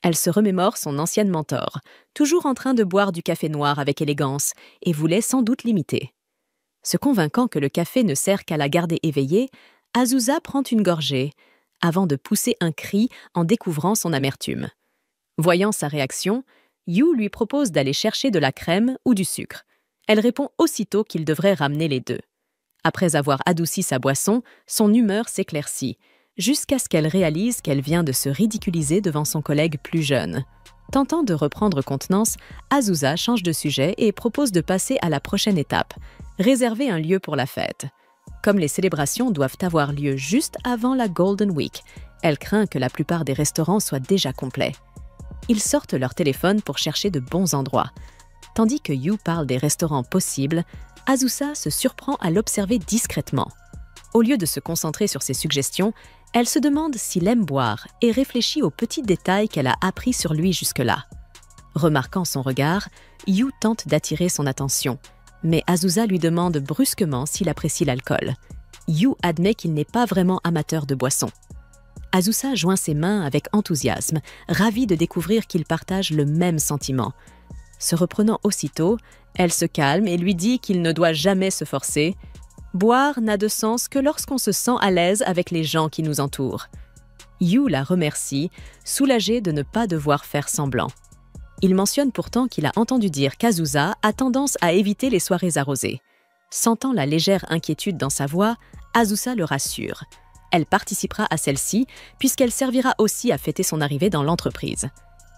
Elle se remémore son ancienne mentor, toujours en train de boire du café noir avec élégance, et voulait sans doute l'imiter. Se convainquant que le café ne sert qu'à la garder éveillée, Azusa prend une gorgée, avant de pousser un cri en découvrant son amertume. Voyant sa réaction, Yu lui propose d'aller chercher de la crème ou du sucre. Elle répond aussitôt qu'il devrait ramener les deux. Après avoir adouci sa boisson, son humeur s'éclaircit, jusqu'à ce qu'elle réalise qu'elle vient de se ridiculiser devant son collègue plus jeune. Tentant de reprendre contenance, Azusa change de sujet et propose de passer à la prochaine étape, réserver un lieu pour la fête. Comme les célébrations doivent avoir lieu juste avant la Golden Week, elle craint que la plupart des restaurants soient déjà complets. Ils sortent leur téléphone pour chercher de bons endroits. Tandis que Yu parle des restaurants possibles, Azusa se surprend à l'observer discrètement. Au lieu de se concentrer sur ses suggestions, elle se demande s'il aime boire et réfléchit aux petits détails qu'elle a appris sur lui jusque-là. Remarquant son regard, Yu tente d'attirer son attention, mais Azusa lui demande brusquement s'il apprécie l'alcool. Yu admet qu'il n'est pas vraiment amateur de boissons. Azusa joint ses mains avec enthousiasme, ravie de découvrir qu'ils partagent le même sentiment. Se reprenant aussitôt, elle se calme et lui dit qu'il ne doit jamais se forcer. Boire n'a de sens que lorsqu'on se sent à l'aise avec les gens qui nous entourent. Yu la remercie, soulagée de ne pas devoir faire semblant. Il mentionne pourtant qu'il a entendu dire qu'Azusa a tendance à éviter les soirées arrosées. Sentant la légère inquiétude dans sa voix, Azusa le rassure. Elle participera à celle-ci puisqu'elle servira aussi à fêter son arrivée dans l'entreprise.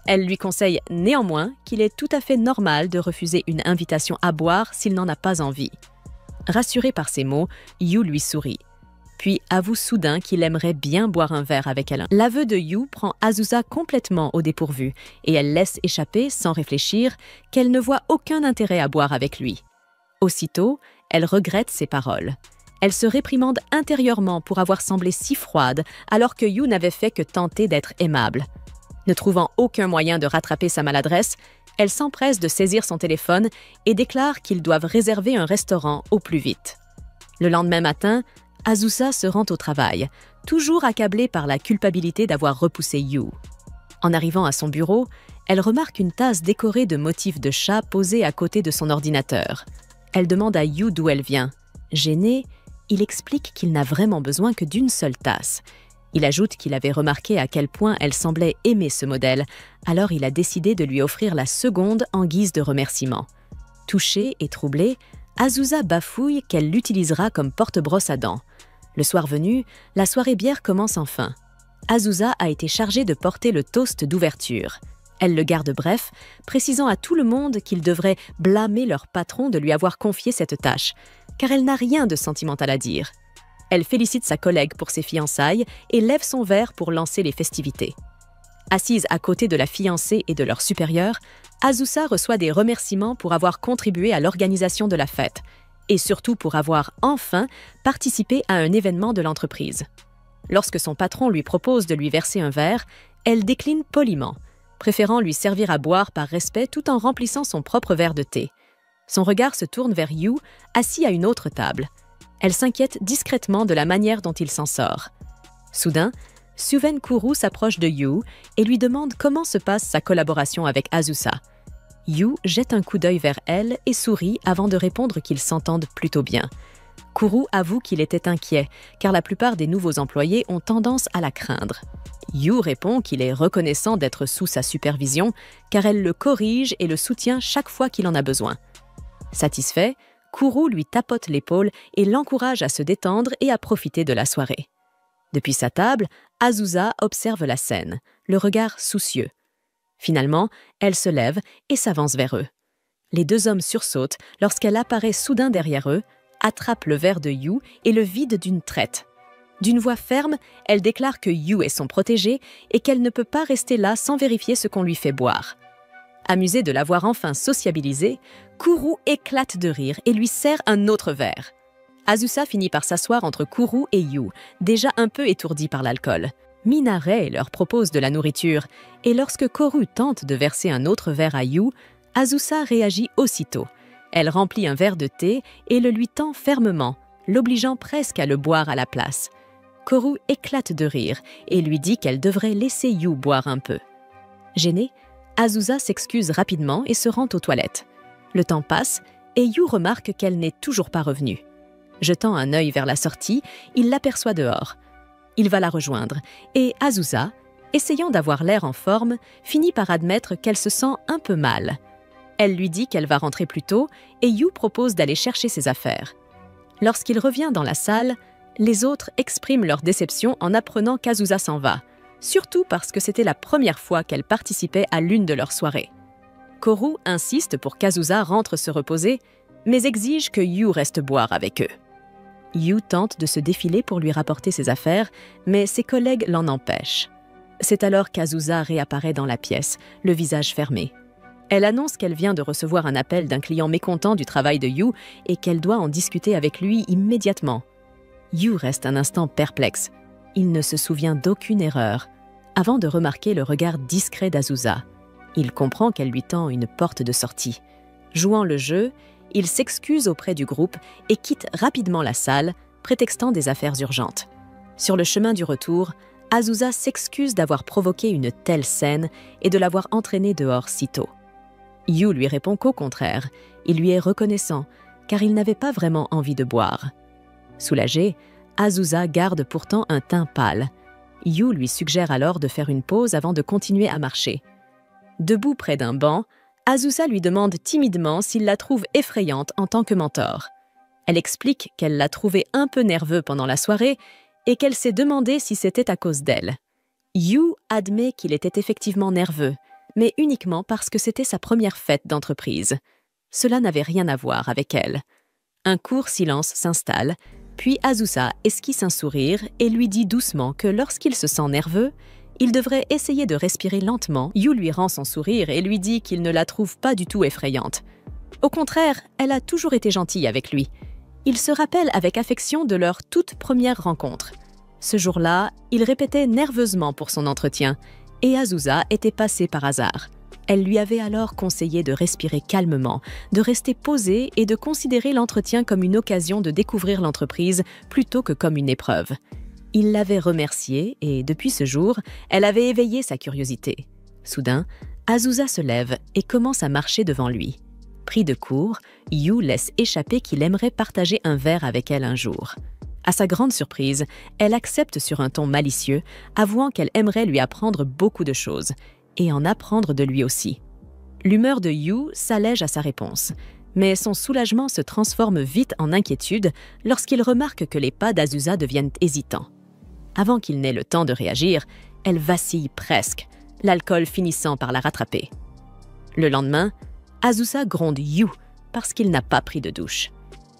Elle lui conseille néanmoins qu'il est tout à fait normal de refuser une invitation à boire s'il n'en a pas envie. Rassuré par ces mots, Yu lui sourit, puis avoue soudain qu'il aimerait bien boire un verre avec elle. L'aveu de Yu prend Azusa complètement au dépourvu et elle laisse échapper, sans réfléchir, qu'elle ne voit aucun intérêt à boire avec lui. Aussitôt, elle regrette ses paroles. Elle se réprimande intérieurement pour avoir semblé si froide alors que Yu n'avait fait que tenter d'être aimable. Ne trouvant aucun moyen de rattraper sa maladresse, elle s'empresse de saisir son téléphone et déclare qu'ils doivent réserver un restaurant au plus vite. Le lendemain matin, Azusa se rend au travail, toujours accablée par la culpabilité d'avoir repoussé Yu. En arrivant à son bureau, elle remarque une tasse décorée de motifs de chat posée à côté de son ordinateur. Elle demande à Yu d'où elle vient. Gêné, il explique qu'il n'a vraiment besoin que d'une seule tasse. Il ajoute qu'il avait remarqué à quel point elle semblait aimer ce modèle, alors il a décidé de lui offrir la seconde en guise de remerciement. Touchée et troublée, Azusa bafouille qu'elle l'utilisera comme porte-brosse à dents. Le soir venu, la soirée bière commence enfin. Azusa a été chargée de porter le toast d'ouverture. Elle le garde bref, précisant à tout le monde qu'ils devraient blâmer leur patron de lui avoir confié cette tâche, car elle n'a rien de sentimental à dire. Elle félicite sa collègue pour ses fiançailles et lève son verre pour lancer les festivités. Assise à côté de la fiancée et de leur supérieur, Azusa reçoit des remerciements pour avoir contribué à l'organisation de la fête et surtout pour avoir enfin participé à un événement de l'entreprise. Lorsque son patron lui propose de lui verser un verre, elle décline poliment, préférant lui servir à boire par respect tout en remplissant son propre verre de thé. Son regard se tourne vers Yu, assis à une autre table. Elle s'inquiète discrètement de la manière dont il s'en sort. Soudain, Suven Kuru s'approche de Yu et lui demande comment se passe sa collaboration avec Azusa. Yu jette un coup d'œil vers elle et sourit avant de répondre qu'ils s'entendent plutôt bien. Kuru avoue qu'il était inquiet, car la plupart des nouveaux employés ont tendance à la craindre. Yu répond qu'il est reconnaissant d'être sous sa supervision, car elle le corrige et le soutient chaque fois qu'il en a besoin. Satisfait, Kuru lui tapote l'épaule et l'encourage à se détendre et à profiter de la soirée. Depuis sa table, Azusa observe la scène, le regard soucieux. Finalement, elle se lève et s'avance vers eux. Les deux hommes sursautent lorsqu'elle apparaît soudain derrière eux, attrape le verre de Yu et le vide d'une traite. D'une voix ferme, elle déclare que Yu est son protégé et qu'elle ne peut pas rester là sans vérifier ce qu'on lui fait boire. Amusée de l'avoir enfin sociabilisée, Kuru éclate de rire et lui sert un autre verre. Azusa finit par s'asseoir entre Kuru et Yu, déjà un peu étourdi par l'alcool. Minaret leur propose de la nourriture, et lorsque Kuru tente de verser un autre verre à Yu, Azusa réagit aussitôt. Elle remplit un verre de thé et le lui tend fermement, l'obligeant presque à le boire à la place. Kuru éclate de rire et lui dit qu'elle devrait laisser Yu boire un peu. Gênée, Azusa s'excuse rapidement et se rend aux toilettes. Le temps passe et Yu remarque qu'elle n'est toujours pas revenue. Jetant un œil vers la sortie, il l'aperçoit dehors. Il va la rejoindre et Azusa, essayant d'avoir l'air en forme, finit par admettre qu'elle se sent un peu mal. Elle lui dit qu'elle va rentrer plus tôt et Yu propose d'aller chercher ses affaires. Lorsqu'il revient dans la salle, les autres expriment leur déception en apprenant qu'Azusa s'en va, surtout parce que c'était la première fois qu'elle participait à l'une de leurs soirées. Kuru insiste pour qu'Azusa rentre se reposer, mais exige que Yu reste boire avec eux. Yu tente de se défiler pour lui rapporter ses affaires, mais ses collègues l'en empêchent. C'est alors qu'Azusa réapparaît dans la pièce, le visage fermé. Elle annonce qu'elle vient de recevoir un appel d'un client mécontent du travail de Yu et qu'elle doit en discuter avec lui immédiatement. Yu reste un instant perplexe. Il ne se souvient d'aucune erreur, avant de remarquer le regard discret d'Azusa. Il comprend qu'elle lui tend une porte de sortie. Jouant le jeu, il s'excuse auprès du groupe et quitte rapidement la salle, prétextant des affaires urgentes. Sur le chemin du retour, Azusa s'excuse d'avoir provoqué une telle scène et de l'avoir entraînée dehors si tôt. Yu lui répond qu'au contraire, il lui est reconnaissant, car il n'avait pas vraiment envie de boire. Soulagée, Azusa garde pourtant un teint pâle. Yu lui suggère alors de faire une pause avant de continuer à marcher. Debout près d'un banc, Azusa lui demande timidement s'il la trouve effrayante en tant que mentor. Elle explique qu'elle l'a trouvé un peu nerveux pendant la soirée et qu'elle s'est demandé si c'était à cause d'elle. Yu admet qu'il était effectivement nerveux, mais uniquement parce que c'était sa première fête d'entreprise. Cela n'avait rien à voir avec elle. Un court silence s'installe, puis Azusa esquisse un sourire et lui dit doucement que lorsqu'il se sent nerveux, il devrait essayer de respirer lentement. Yu lui rend son sourire et lui dit qu'il ne la trouve pas du tout effrayante. Au contraire, elle a toujours été gentille avec lui. Il se rappelle avec affection de leur toute première rencontre. Ce jour-là, il répétait nerveusement pour son entretien, et Azusa était passée par hasard. Elle lui avait alors conseillé de respirer calmement, de rester posée et de considérer l'entretien comme une occasion de découvrir l'entreprise plutôt que comme une épreuve. Il l'avait remerciée et, depuis ce jour, elle avait éveillé sa curiosité. Soudain, Azusa se lève et commence à marcher devant lui. Pris de court, Yu laisse échapper qu'il aimerait partager un verre avec elle un jour. À sa grande surprise, elle accepte sur un ton malicieux, avouant qu'elle aimerait lui apprendre beaucoup de choses, et en apprendre de lui aussi. L'humeur de Yu s'allège à sa réponse, mais son soulagement se transforme vite en inquiétude lorsqu'il remarque que les pas d'Azusa deviennent hésitants. Avant qu'il n'ait le temps de réagir, elle vacille presque, l'alcool finissant par la rattraper. Le lendemain, Azusa gronde Yu parce qu'il n'a pas pris de douche.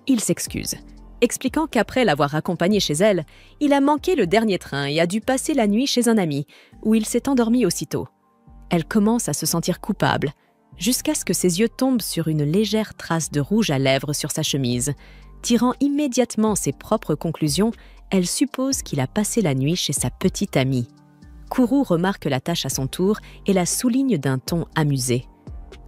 Il s'excuse, expliquant qu'après l'avoir accompagné chez elle, il a manqué le dernier train et a dû passer la nuit chez un ami, où il s'est endormi aussitôt. Elle commence à se sentir coupable, jusqu'à ce que ses yeux tombent sur une légère trace de rouge à lèvres sur sa chemise. Tirant immédiatement ses propres conclusions, elle suppose qu'il a passé la nuit chez sa petite amie. Kuru remarque la tâche à son tour et la souligne d'un ton amusé.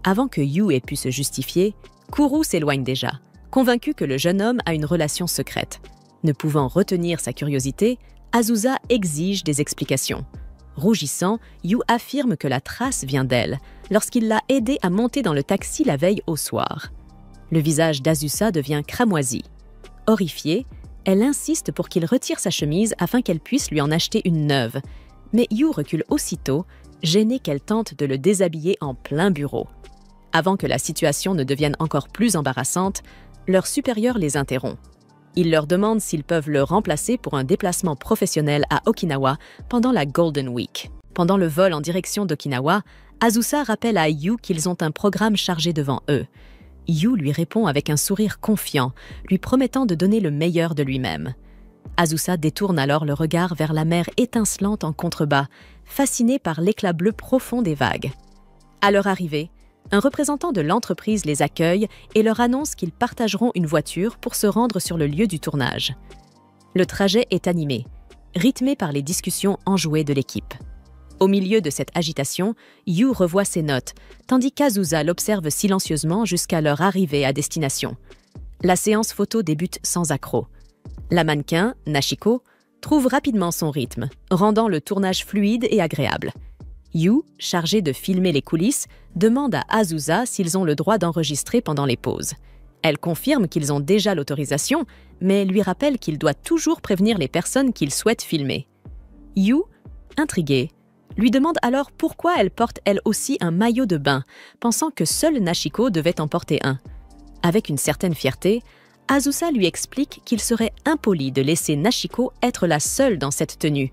Avant que Yu ait pu se justifier, Kuru s'éloigne déjà, convaincu que le jeune homme a une relation secrète. Ne pouvant retenir sa curiosité, Azusa exige des explications. Rougissant, Yu affirme que la trace vient d'elle, lorsqu'il l'a aidée à monter dans le taxi la veille au soir. Le visage d'Azusa devient cramoisi. Horrifiée, elle insiste pour qu'il retire sa chemise afin qu'elle puisse lui en acheter une neuve. Mais Yu recule aussitôt, gênée qu'elle tente de le déshabiller en plein bureau. Avant que la situation ne devienne encore plus embarrassante, leur supérieur les interrompt. Il leur demande s'ils peuvent le remplacer pour un déplacement professionnel à Okinawa pendant la Golden Week. Pendant le vol en direction d'Okinawa, Azusa rappelle à Yu qu'ils ont un programme chargé devant eux. Yu lui répond avec un sourire confiant, lui promettant de donner le meilleur de lui-même. Azusa détourne alors le regard vers la mer étincelante en contrebas, fascinée par l'éclat bleu profond des vagues. À leur arrivée, un représentant de l'entreprise les accueille et leur annonce qu'ils partageront une voiture pour se rendre sur le lieu du tournage. Le trajet est animé, rythmé par les discussions enjouées de l'équipe. Au milieu de cette agitation, Yu revoit ses notes, tandis qu'Azusa l'observe silencieusement jusqu'à leur arrivée à destination. La séance photo débute sans accroc. La mannequin, Nashiko, trouve rapidement son rythme, rendant le tournage fluide et agréable. Yu, chargé de filmer les coulisses, demande à Azusa s'ils ont le droit d'enregistrer pendant les pauses. Elle confirme qu'ils ont déjà l'autorisation, mais lui rappelle qu'il doit toujours prévenir les personnes qu'il souhaite filmer. Yu, intriguée, lui demande alors pourquoi elle porte elle aussi un maillot de bain, pensant que seule Nashiko devait en porter un. Avec une certaine fierté, Azusa lui explique qu'il serait impoli de laisser Nashiko être la seule dans cette tenue,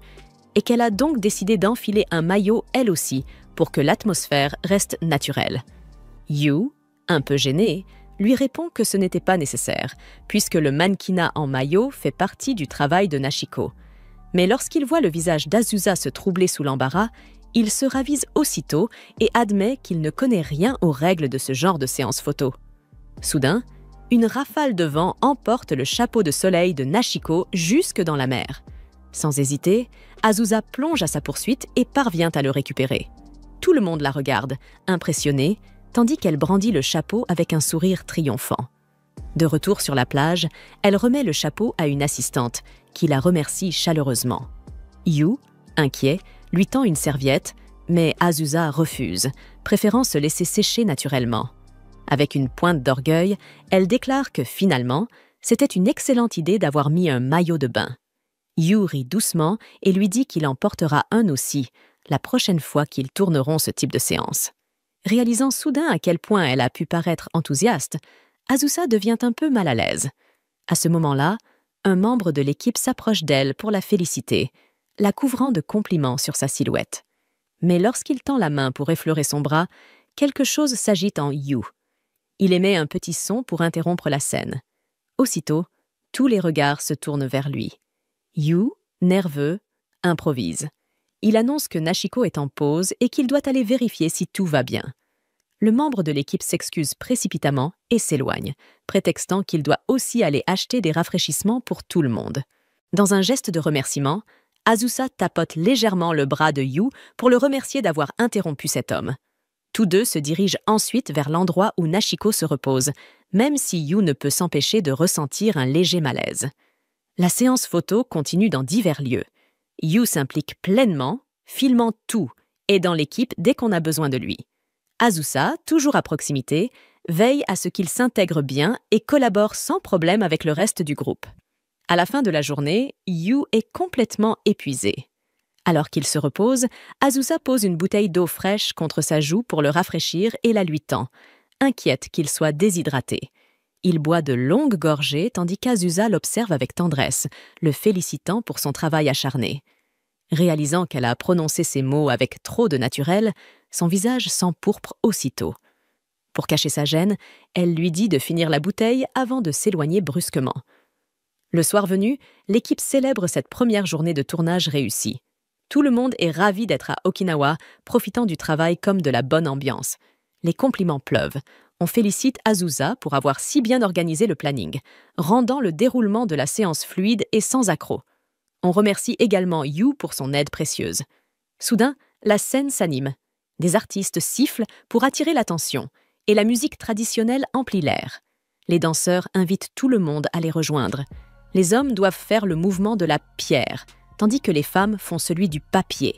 et qu'elle a donc décidé d'enfiler un maillot elle aussi, pour que l'atmosphère reste naturelle. Yu, un peu gênée, lui répond que ce n'était pas nécessaire, puisque le mannequinat en maillot fait partie du travail de Nashiko. Mais lorsqu'il voit le visage d'Azusa se troubler sous l'embarras, il se ravise aussitôt et admet qu'il ne connaît rien aux règles de ce genre de séance photo. Soudain, une rafale de vent emporte le chapeau de soleil de Nashiko jusque dans la mer. Sans hésiter, Azusa plonge à sa poursuite et parvient à le récupérer. Tout le monde la regarde, impressionné, tandis qu'elle brandit le chapeau avec un sourire triomphant. De retour sur la plage, elle remet le chapeau à une assistante, qui la remercie chaleureusement. Yu, inquiet, lui tend une serviette, mais Azusa refuse, préférant se laisser sécher naturellement. Avec une pointe d'orgueil, elle déclare que finalement, c'était une excellente idée d'avoir mis un maillot de bain. Yu rit doucement et lui dit qu'il en portera un aussi, la prochaine fois qu'ils tourneront ce type de séance. Réalisant soudain à quel point elle a pu paraître enthousiaste, Azusa devient un peu mal à l'aise. À ce moment-là, un membre de l'équipe s'approche d'elle pour la féliciter, la couvrant de compliments sur sa silhouette. Mais lorsqu'il tend la main pour effleurer son bras, quelque chose s'agite en Yu. Il émet un petit son pour interrompre la scène. Aussitôt, tous les regards se tournent vers lui. Yu, nerveux, improvise. Il annonce que Nashiko est en pause et qu'il doit aller vérifier si tout va bien. Le membre de l'équipe s'excuse précipitamment et s'éloigne, prétextant qu'il doit aussi aller acheter des rafraîchissements pour tout le monde. Dans un geste de remerciement, Azusa tapote légèrement le bras de Yu pour le remercier d'avoir interrompu cet homme. Tous deux se dirigent ensuite vers l'endroit où Nashiko se repose, même si Yu ne peut s'empêcher de ressentir un léger malaise. La séance photo continue dans divers lieux. Yu s'implique pleinement, filmant tout, et dans l'équipe dès qu'on a besoin de lui. Azusa, toujours à proximité, veille à ce qu'il s'intègre bien et collabore sans problème avec le reste du groupe. À la fin de la journée, Yu est complètement épuisé. Alors qu'il se repose, Azusa pose une bouteille d'eau fraîche contre sa joue pour le rafraîchir et la lui tend, inquiète qu'il soit déshydraté. Il boit de longues gorgées tandis qu'Azusa l'observe avec tendresse, le félicitant pour son travail acharné. Réalisant qu'elle a prononcé ces mots avec trop de naturel, son visage s'empourpre aussitôt. Pour cacher sa gêne, elle lui dit de finir la bouteille avant de s'éloigner brusquement. Le soir venu, l'équipe célèbre cette première journée de tournage réussie. Tout le monde est ravi d'être à Okinawa, profitant du travail comme de la bonne ambiance. Les compliments pleuvent. On félicite Azusa pour avoir si bien organisé le planning, rendant le déroulement de la séance fluide et sans accroc. On remercie également Yu pour son aide précieuse. Soudain, la scène s'anime. Des artistes sifflent pour attirer l'attention, et la musique traditionnelle emplit l'air. Les danseurs invitent tout le monde à les rejoindre. Les hommes doivent faire le mouvement de la pierre, tandis que les femmes font celui du papier.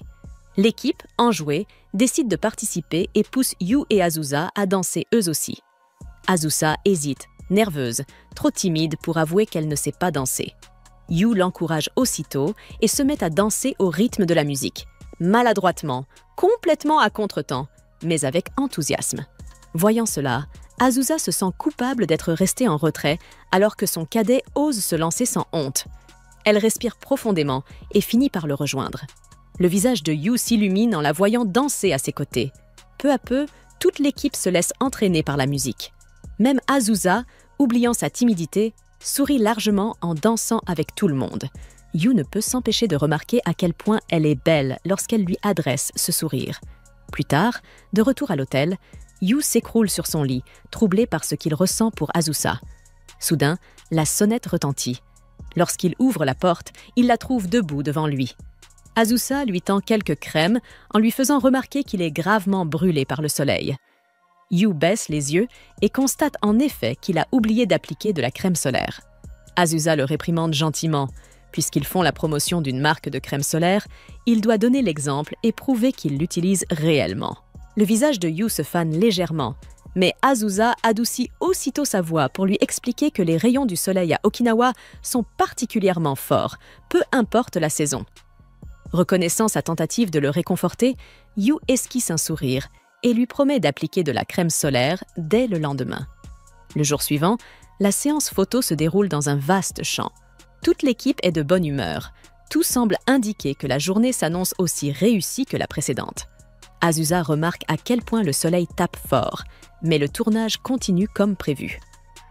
L'équipe, enjouée, décide de participer et pousse Yu et Azusa à danser eux aussi. Azusa hésite, nerveuse, trop timide pour avouer qu'elle ne sait pas danser. Yu l'encourage aussitôt et se met à danser au rythme de la musique, maladroitement, complètement à contretemps, mais avec enthousiasme. Voyant cela, Azusa se sent coupable d'être restée en retrait alors que son cadet ose se lancer sans honte. Elle respire profondément et finit par le rejoindre. Le visage de Yu s'illumine en la voyant danser à ses côtés. Peu à peu, toute l'équipe se laisse entraîner par la musique. Même Azusa, oubliant sa timidité, sourit largement en dansant avec tout le monde. Yu ne peut s'empêcher de remarquer à quel point elle est belle lorsqu'elle lui adresse ce sourire. Plus tard, de retour à l'hôtel, Yu s'écroule sur son lit, troublé par ce qu'il ressent pour Azusa. Soudain, la sonnette retentit. Lorsqu'il ouvre la porte, il la trouve debout devant lui. Azusa lui tend quelques crèmes en lui faisant remarquer qu'il est gravement brûlé par le soleil. Yu baisse les yeux et constate en effet qu'il a oublié d'appliquer de la crème solaire. Azusa le réprimande gentiment. Puisqu'ils font la promotion d'une marque de crème solaire, il doit donner l'exemple et prouver qu'il l'utilise réellement. Le visage de Yu se fane légèrement, mais Azusa adoucit aussitôt sa voix pour lui expliquer que les rayons du soleil à Okinawa sont particulièrement forts, peu importe la saison. Reconnaissant sa tentative de le réconforter, Yu esquisse un sourire et lui promet d'appliquer de la crème solaire dès le lendemain. Le jour suivant, la séance photo se déroule dans un vaste champ. Toute l'équipe est de bonne humeur. Tout semble indiquer que la journée s'annonce aussi réussie que la précédente. Azusa remarque à quel point le soleil tape fort, mais le tournage continue comme prévu.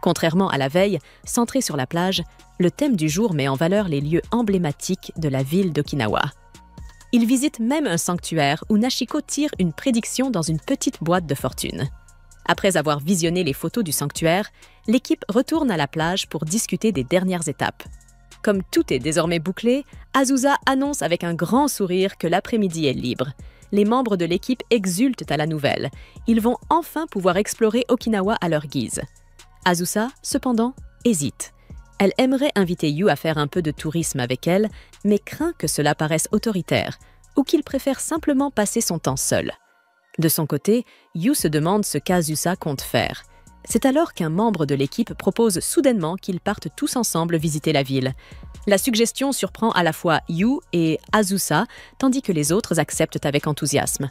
Contrairement à la veille, centré sur la plage, le thème du jour met en valeur les lieux emblématiques de la ville d'Okinawa. Il visite même un sanctuaire où Nashiko tire une prédiction dans une petite boîte de fortune. Après avoir visionné les photos du sanctuaire, l'équipe retourne à la plage pour discuter des dernières étapes. Comme tout est désormais bouclé, Azusa annonce avec un grand sourire que l'après-midi est libre. Les membres de l'équipe exultent à la nouvelle. Ils vont enfin pouvoir explorer Okinawa à leur guise. Azusa, cependant, hésite. Elle aimerait inviter Yu à faire un peu de tourisme avec elle, mais craint que cela paraisse autoritaire, ou qu'il préfère simplement passer son temps seul. De son côté, Yu se demande ce qu'Azusa compte faire. C'est alors qu'un membre de l'équipe propose soudainement qu'ils partent tous ensemble visiter la ville. La suggestion surprend à la fois Yu et Azusa, tandis que les autres acceptent avec enthousiasme.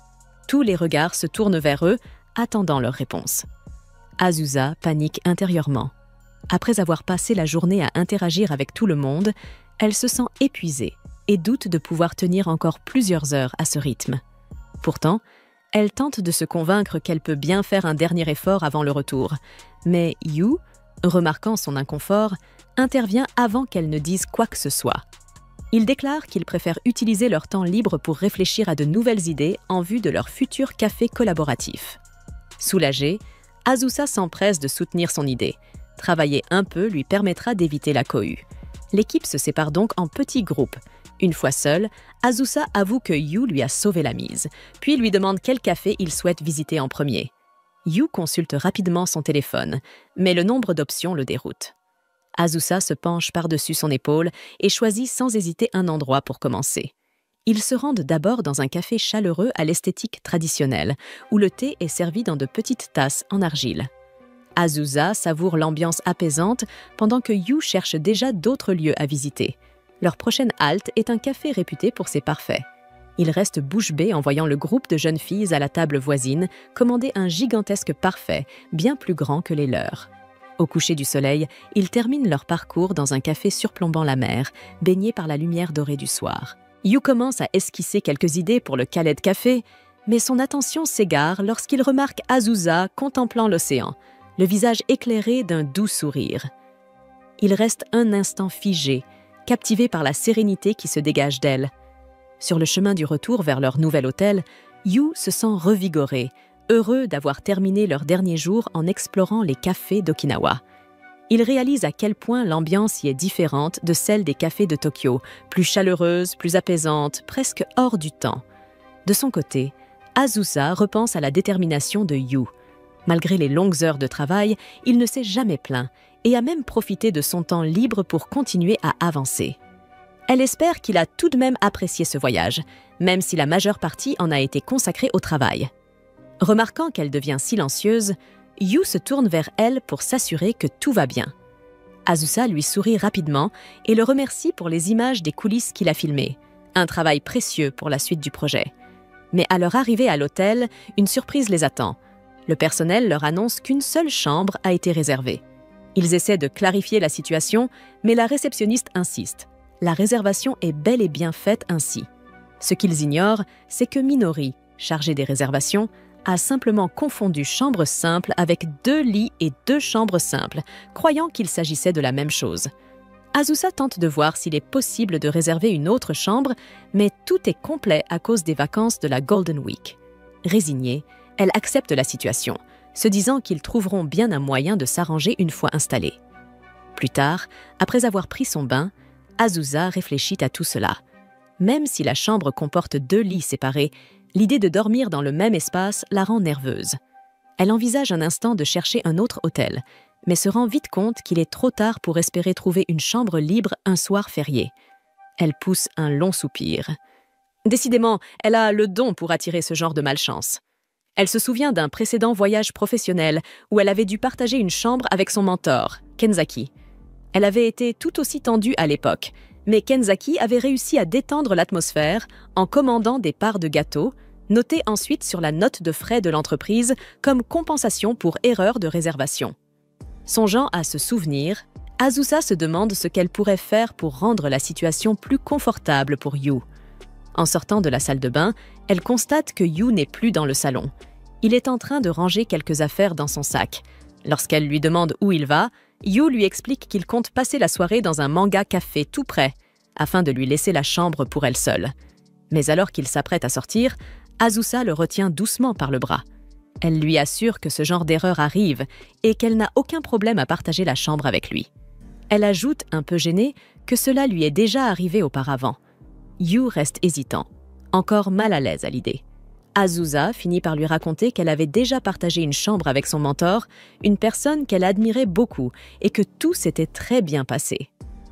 Tous les regards se tournent vers eux, attendant leur réponse. Azusa panique intérieurement. Après avoir passé la journée à interagir avec tout le monde, elle se sent épuisée et doute de pouvoir tenir encore plusieurs heures à ce rythme. Pourtant, elle tente de se convaincre qu'elle peut bien faire un dernier effort avant le retour. Mais Yu, remarquant son inconfort, intervient avant qu'elle ne dise quoi que ce soit. Il déclare qu'ils préfèrent utiliser leur temps libre pour réfléchir à de nouvelles idées en vue de leur futur café collaboratif. Soulagée, Azusa s'empresse de soutenir son idée. Travailler un peu lui permettra d'éviter la cohue. L'équipe se sépare donc en petits groupes. Une fois seule, Azusa avoue que Yu lui a sauvé la mise, puis lui demande quel café il souhaite visiter en premier. Yu consulte rapidement son téléphone, mais le nombre d'options le déroute. Azusa se penche par-dessus son épaule et choisit sans hésiter un endroit pour commencer. Ils se rendent d'abord dans un café chaleureux à l'esthétique traditionnelle, où le thé est servi dans de petites tasses en argile. Azusa savoure l'ambiance apaisante pendant que Yu cherche déjà d'autres lieux à visiter. Leur prochaine halte est un café réputé pour ses parfaits. Il reste bouche bée en voyant le groupe de jeunes filles à la table voisine commander un gigantesque parfait, bien plus grand que les leurs. Au coucher du soleil, ils terminent leur parcours dans un café surplombant la mer, baigné par la lumière dorée du soir. Yu commence à esquisser quelques idées pour le Khaled Café, mais son attention s'égare lorsqu'il remarque Azusa contemplant l'océan, le visage éclairé d'un doux sourire. Il reste un instant figé, captivé par la sérénité qui se dégage d'elle. Sur le chemin du retour vers leur nouvel hôtel, Yu se sent revigoré, heureux d'avoir terminé leur dernier jour en explorant les cafés d'Okinawa. Il réalise à quel point l'ambiance y est différente de celle des cafés de Tokyo, plus chaleureuse, plus apaisante, presque hors du temps. De son côté, Azusa repense à la détermination de Yu. Malgré les longues heures de travail, il ne s'est jamais plaint et a même profité de son temps libre pour continuer à avancer. Elle espère qu'il a tout de même apprécié ce voyage, même si la majeure partie en a été consacrée au travail. Remarquant qu'elle devient silencieuse, Yu se tourne vers elle pour s'assurer que tout va bien. Azusa lui sourit rapidement et le remercie pour les images des coulisses qu'il a filmées, un travail précieux pour la suite du projet. Mais à leur arrivée à l'hôtel, une surprise les attend. Le personnel leur annonce qu'une seule chambre a été réservée. Ils essaient de clarifier la situation, mais la réceptionniste insiste. La réservation est bel et bien faite ainsi. Ce qu'ils ignorent, c'est que Minori, chargée des réservations, a simplement confondu chambre simple avec 2 lits et 2 chambres simples, croyant qu'il s'agissait de la même chose. Azusa tente de voir s'il est possible de réserver une autre chambre, mais tout est complet à cause des vacances de la Golden Week. Résignée, elle accepte la situation, se disant qu'ils trouveront bien un moyen de s'arranger une fois installés. Plus tard, après avoir pris son bain, Azusa réfléchit à tout cela. Même si la chambre comporte 2 lits séparés, l'idée de dormir dans le même espace la rend nerveuse. Elle envisage un instant de chercher un autre hôtel, mais se rend vite compte qu'il est trop tard pour espérer trouver une chambre libre un soir férié. Elle pousse un long soupir. Décidément, elle a le don pour attirer ce genre de malchance. Elle se souvient d'un précédent voyage professionnel où elle avait dû partager une chambre avec son mentor, Kenzaki. Elle avait été tout aussi tendue à l'époque, mais Kenzaki avait réussi à détendre l'atmosphère en commandant des parts de gâteau, notées ensuite sur la note de frais de l'entreprise comme compensation pour erreur de réservation. Songeant à ce souvenir, Azusa se demande ce qu'elle pourrait faire pour rendre la situation plus confortable pour Yu. En sortant de la salle de bain, elle constate que Yu n'est plus dans le salon. Il est en train de ranger quelques affaires dans son sac. Lorsqu'elle lui demande où il va, Yu lui explique qu'il compte passer la soirée dans un manga café tout près, afin de lui laisser la chambre pour elle seule. Mais alors qu'il s'apprête à sortir, Azusa le retient doucement par le bras. Elle lui assure que ce genre d'erreur arrive et qu'elle n'a aucun problème à partager la chambre avec lui. Elle ajoute, un peu gênée, que cela lui est déjà arrivé auparavant. Yu reste hésitant, encore mal à l'aise à l'idée. Azusa finit par lui raconter qu'elle avait déjà partagé une chambre avec son mentor, une personne qu'elle admirait beaucoup et que tout s'était très bien passé.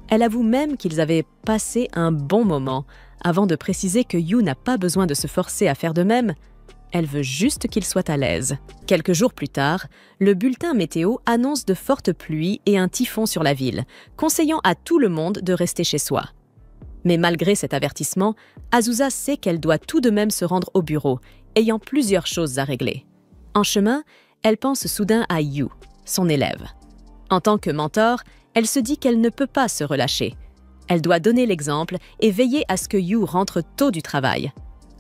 Elle avoue même qu'ils avaient passé un bon moment, avant de préciser que Yu n'a pas besoin de se forcer à faire de même. Elle veut juste qu'il soit à l'aise. Quelques jours plus tard, le bulletin météo annonce de fortes pluies et un typhon sur la ville, conseillant à tout le monde de rester chez soi. Mais malgré cet avertissement, Azusa sait qu'elle doit tout de même se rendre au bureau, ayant plusieurs choses à régler. En chemin, elle pense soudain à Yu, son élève. En tant que mentor, elle se dit qu'elle ne peut pas se relâcher. Elle doit donner l'exemple et veiller à ce que Yu rentre tôt du travail.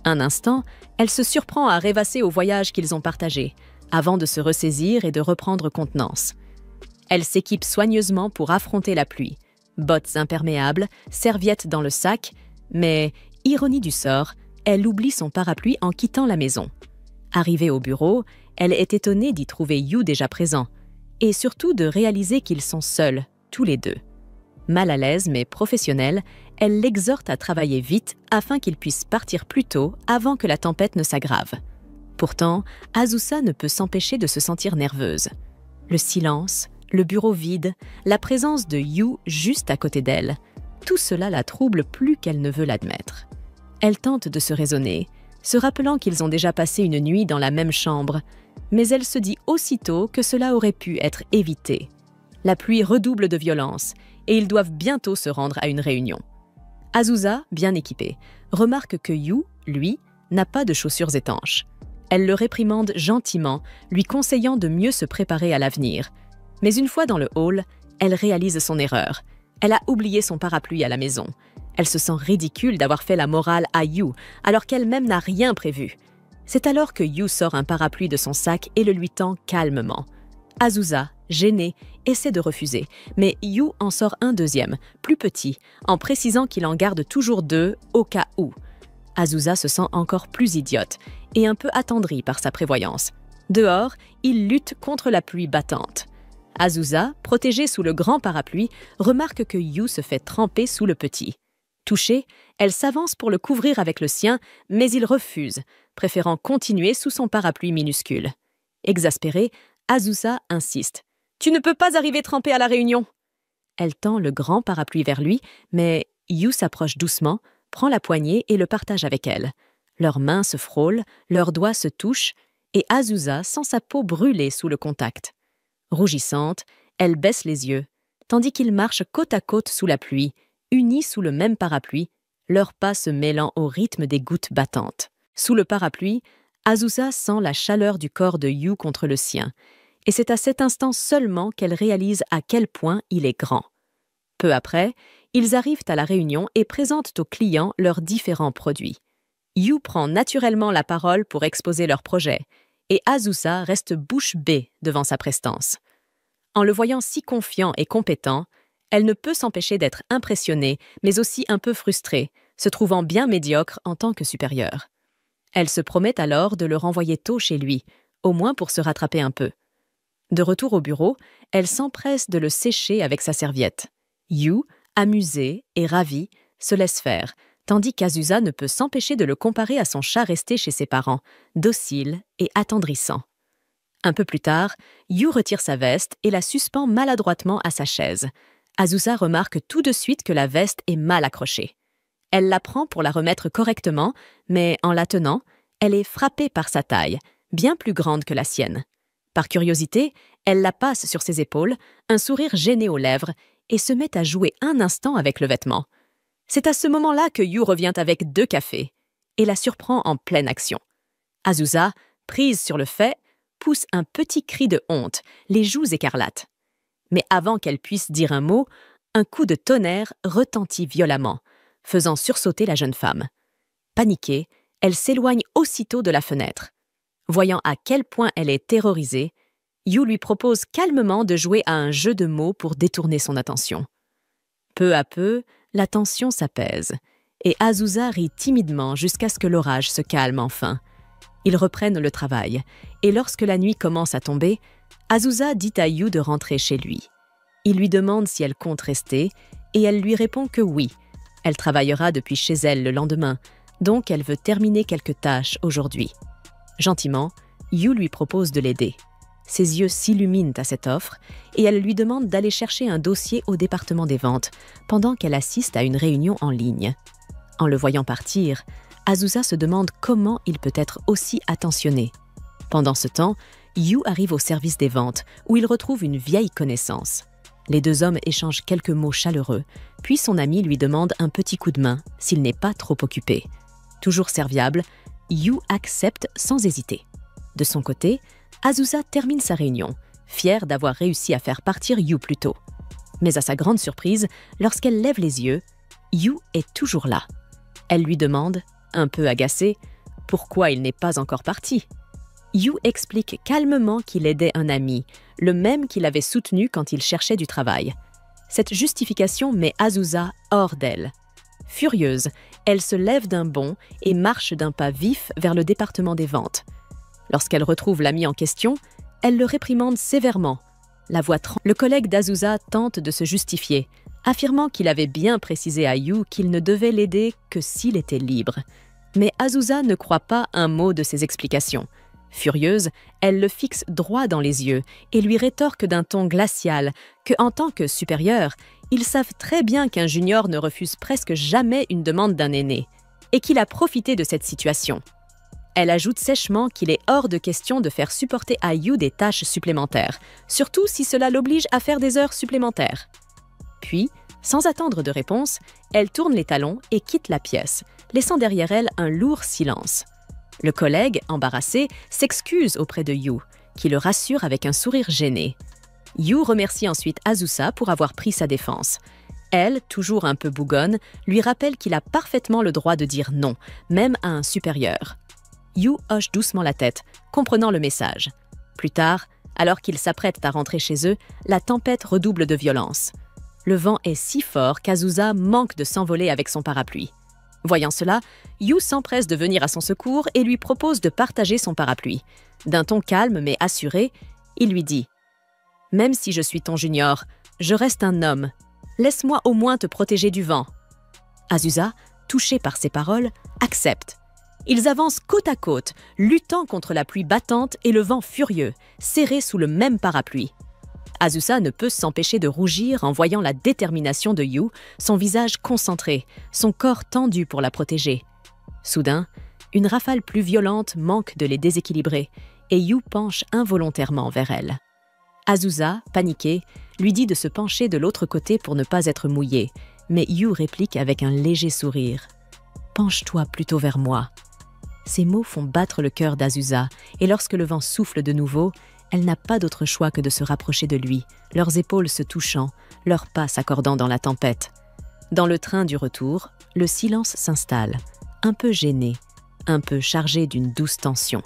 Un instant, elle se surprend à rêvasser au voyage qu'ils ont partagé, avant de se ressaisir et de reprendre contenance. Elle s'équipe soigneusement pour affronter la pluie. Bottes imperméables, serviettes dans le sac, mais, ironie du sort, elle oublie son parapluie en quittant la maison. Arrivée au bureau, elle est étonnée d'y trouver Yu déjà présent, et surtout de réaliser qu'ils sont seuls, tous les deux. Mal à l'aise mais professionnelle, elle l'exhorte à travailler vite afin qu'il puisse partir plus tôt avant que la tempête ne s'aggrave. Pourtant, Azusa ne peut s'empêcher de se sentir nerveuse. Le silence, le bureau vide, la présence de Yu juste à côté d'elle, tout cela la trouble plus qu'elle ne veut l'admettre. Elle tente de se raisonner, se rappelant qu'ils ont déjà passé une nuit dans la même chambre, mais elle se dit aussitôt que cela aurait pu être évité. La pluie redouble de violence et ils doivent bientôt se rendre à une réunion. Azusa, bien équipée, remarque que Yu, lui, n'a pas de chaussures étanches. Elle le réprimande gentiment, lui conseillant de mieux se préparer à l'avenir. Mais une fois dans le hall, elle réalise son erreur. Elle a oublié son parapluie à la maison. Elle se sent ridicule d'avoir fait la morale à Yu, alors qu'elle-même n'a rien prévu. C'est alors que Yu sort un parapluie de son sac et le lui tend calmement. Azusa, gênée, essaie de refuser, mais Yu en sort un deuxième, plus petit, en précisant qu'il en garde toujours 2 au cas où. Azusa se sent encore plus idiote et un peu attendrie par sa prévoyance. Dehors, il lutte contre la pluie battante. Azusa, protégée sous le grand parapluie, remarque que Yu se fait tremper sous le petit. Touchée, elle s'avance pour le couvrir avec le sien, mais il refuse, préférant continuer sous son parapluie minuscule. Exaspérée, Azusa insiste. « Tu ne peux pas arriver trempée à la réunion !» Elle tend le grand parapluie vers lui, mais Yu s'approche doucement, prend la poignée et le partage avec elle. Leurs mains se frôlent, leurs doigts se touchent, et Azusa sent sa peau brûler sous le contact. Rougissante, elle baisse les yeux, tandis qu'ils marchent côte à côte sous la pluie, unis sous le même parapluie, leurs pas se mêlant au rythme des gouttes battantes. Sous le parapluie, Azusa sent la chaleur du corps de Yu contre le sien, et c'est à cet instant seulement qu'elle réalise à quel point il est grand. Peu après, ils arrivent à la réunion et présentent aux clients leurs différents produits. Yu prend naturellement la parole pour exposer leur projet, et Azusa reste bouche bée devant sa prestance. En le voyant si confiant et compétent, elle ne peut s'empêcher d'être impressionnée, mais aussi un peu frustrée, se trouvant bien médiocre en tant que supérieure. Elle se promet alors de le renvoyer tôt chez lui, au moins pour se rattraper un peu. De retour au bureau, elle s'empresse de le sécher avec sa serviette. Yu, amusé et ravi, se laisse faire, tandis qu'Azusa ne peut s'empêcher de le comparer à son chat resté chez ses parents, docile et attendrissant. Un peu plus tard, Yu retire sa veste et la suspend maladroitement à sa chaise. Azusa remarque tout de suite que la veste est mal accrochée. Elle la prend pour la remettre correctement, mais en la tenant, elle est frappée par sa taille, bien plus grande que la sienne. Par curiosité, elle la passe sur ses épaules, un sourire gêné aux lèvres, et se met à jouer un instant avec le vêtement. C'est à ce moment-là que Yu revient avec 2 cafés et la surprend en pleine action. Azusa, prise sur le fait, pousse un petit cri de honte, les joues écarlates. Mais avant qu'elle puisse dire un mot, un coup de tonnerre retentit violemment, faisant sursauter la jeune femme. Paniquée, elle s'éloigne aussitôt de la fenêtre. Voyant à quel point elle est terrorisée, Yu lui propose calmement de jouer à un jeu de mots pour détourner son attention. Peu à peu, la tension s'apaise, et Azusa rit timidement jusqu'à ce que l'orage se calme enfin. Ils reprennent le travail, et lorsque la nuit commence à tomber, Azusa dit à Yu de rentrer chez lui. Il lui demande si elle compte rester, et elle lui répond que oui. Elle travaillera depuis chez elle le lendemain, donc elle veut terminer quelques tâches aujourd'hui. Gentiment, Yu lui propose de l'aider. Ses yeux s'illuminent à cette offre et elle lui demande d'aller chercher un dossier au département des ventes pendant qu'elle assiste à une réunion en ligne. En le voyant partir, Azusa se demande comment il peut être aussi attentionné. Pendant ce temps, Yu arrive au service des ventes où il retrouve une vieille connaissance. Les 2 hommes échangent quelques mots chaleureux, puis son ami lui demande un petit coup de main s'il n'est pas trop occupé. Toujours serviable, Yu accepte sans hésiter. De son côté, Azusa termine sa réunion, fière d'avoir réussi à faire partir Yu plus tôt. Mais à sa grande surprise, lorsqu'elle lève les yeux, Yu est toujours là. Elle lui demande, un peu agacée, pourquoi il n'est pas encore parti. Yu explique calmement qu'il aidait un ami, le même qu'il avait soutenu quand il cherchait du travail. Cette justification met Azusa hors d'elle. Furieuse, elle se lève d'un bond et marche d'un pas vif vers le département des ventes. Lorsqu'elle retrouve l'ami en question, elle le réprimande sévèrement. La voix tremble. Le collègue d'Azusa tente de se justifier, affirmant qu'il avait bien précisé à Yu qu'il ne devait l'aider que s'il était libre. Mais Azusa ne croit pas un mot de ses explications. Furieuse, elle le fixe droit dans les yeux et lui rétorque d'un ton glacial que, en tant que supérieur, ils savent très bien qu'un junior ne refuse presque jamais une demande d'un aîné, et qu'il a profité de cette situation. Elle ajoute sèchement qu'il est hors de question de faire supporter à Yu des tâches supplémentaires, surtout si cela l'oblige à faire des heures supplémentaires. Puis, sans attendre de réponse, elle tourne les talons et quitte la pièce, laissant derrière elle un lourd silence. Le collègue, embarrassé, s'excuse auprès de Yu, qui le rassure avec un sourire gêné. Yu remercie ensuite Azusa pour avoir pris sa défense. Elle, toujours un peu bougonne, lui rappelle qu'il a parfaitement le droit de dire non, même à un supérieur. Yu hoche doucement la tête, comprenant le message. Plus tard, alors qu'ils s'apprêtent à rentrer chez eux, la tempête redouble de violence. Le vent est si fort qu'Azusa manque de s'envoler avec son parapluie. Voyant cela, Yu s'empresse de venir à son secours et lui propose de partager son parapluie. D'un ton calme mais assuré, il lui dit « Même si je suis ton junior, je reste un homme. Laisse-moi au moins te protéger du vent. » Azusa, touchée par ces paroles, accepte. Ils avancent côte à côte, luttant contre la pluie battante et le vent furieux, serrés sous le même parapluie. Azusa ne peut s'empêcher de rougir en voyant la détermination de Yu, son visage concentré, son corps tendu pour la protéger. Soudain, une rafale plus violente manque de les déséquilibrer et Yu penche involontairement vers elle. Azusa, paniquée, lui dit de se pencher de l'autre côté pour ne pas être mouillée, mais Yu réplique avec un léger sourire. « Penche-toi plutôt vers moi. » Ces mots font battre le cœur d'Azusa et lorsque le vent souffle de nouveau, elle n'a pas d'autre choix que de se rapprocher de lui, leurs épaules se touchant, leurs pas s'accordant dans la tempête. Dans le train du retour, le silence s'installe, un peu gêné, un peu chargé d'une douce tension.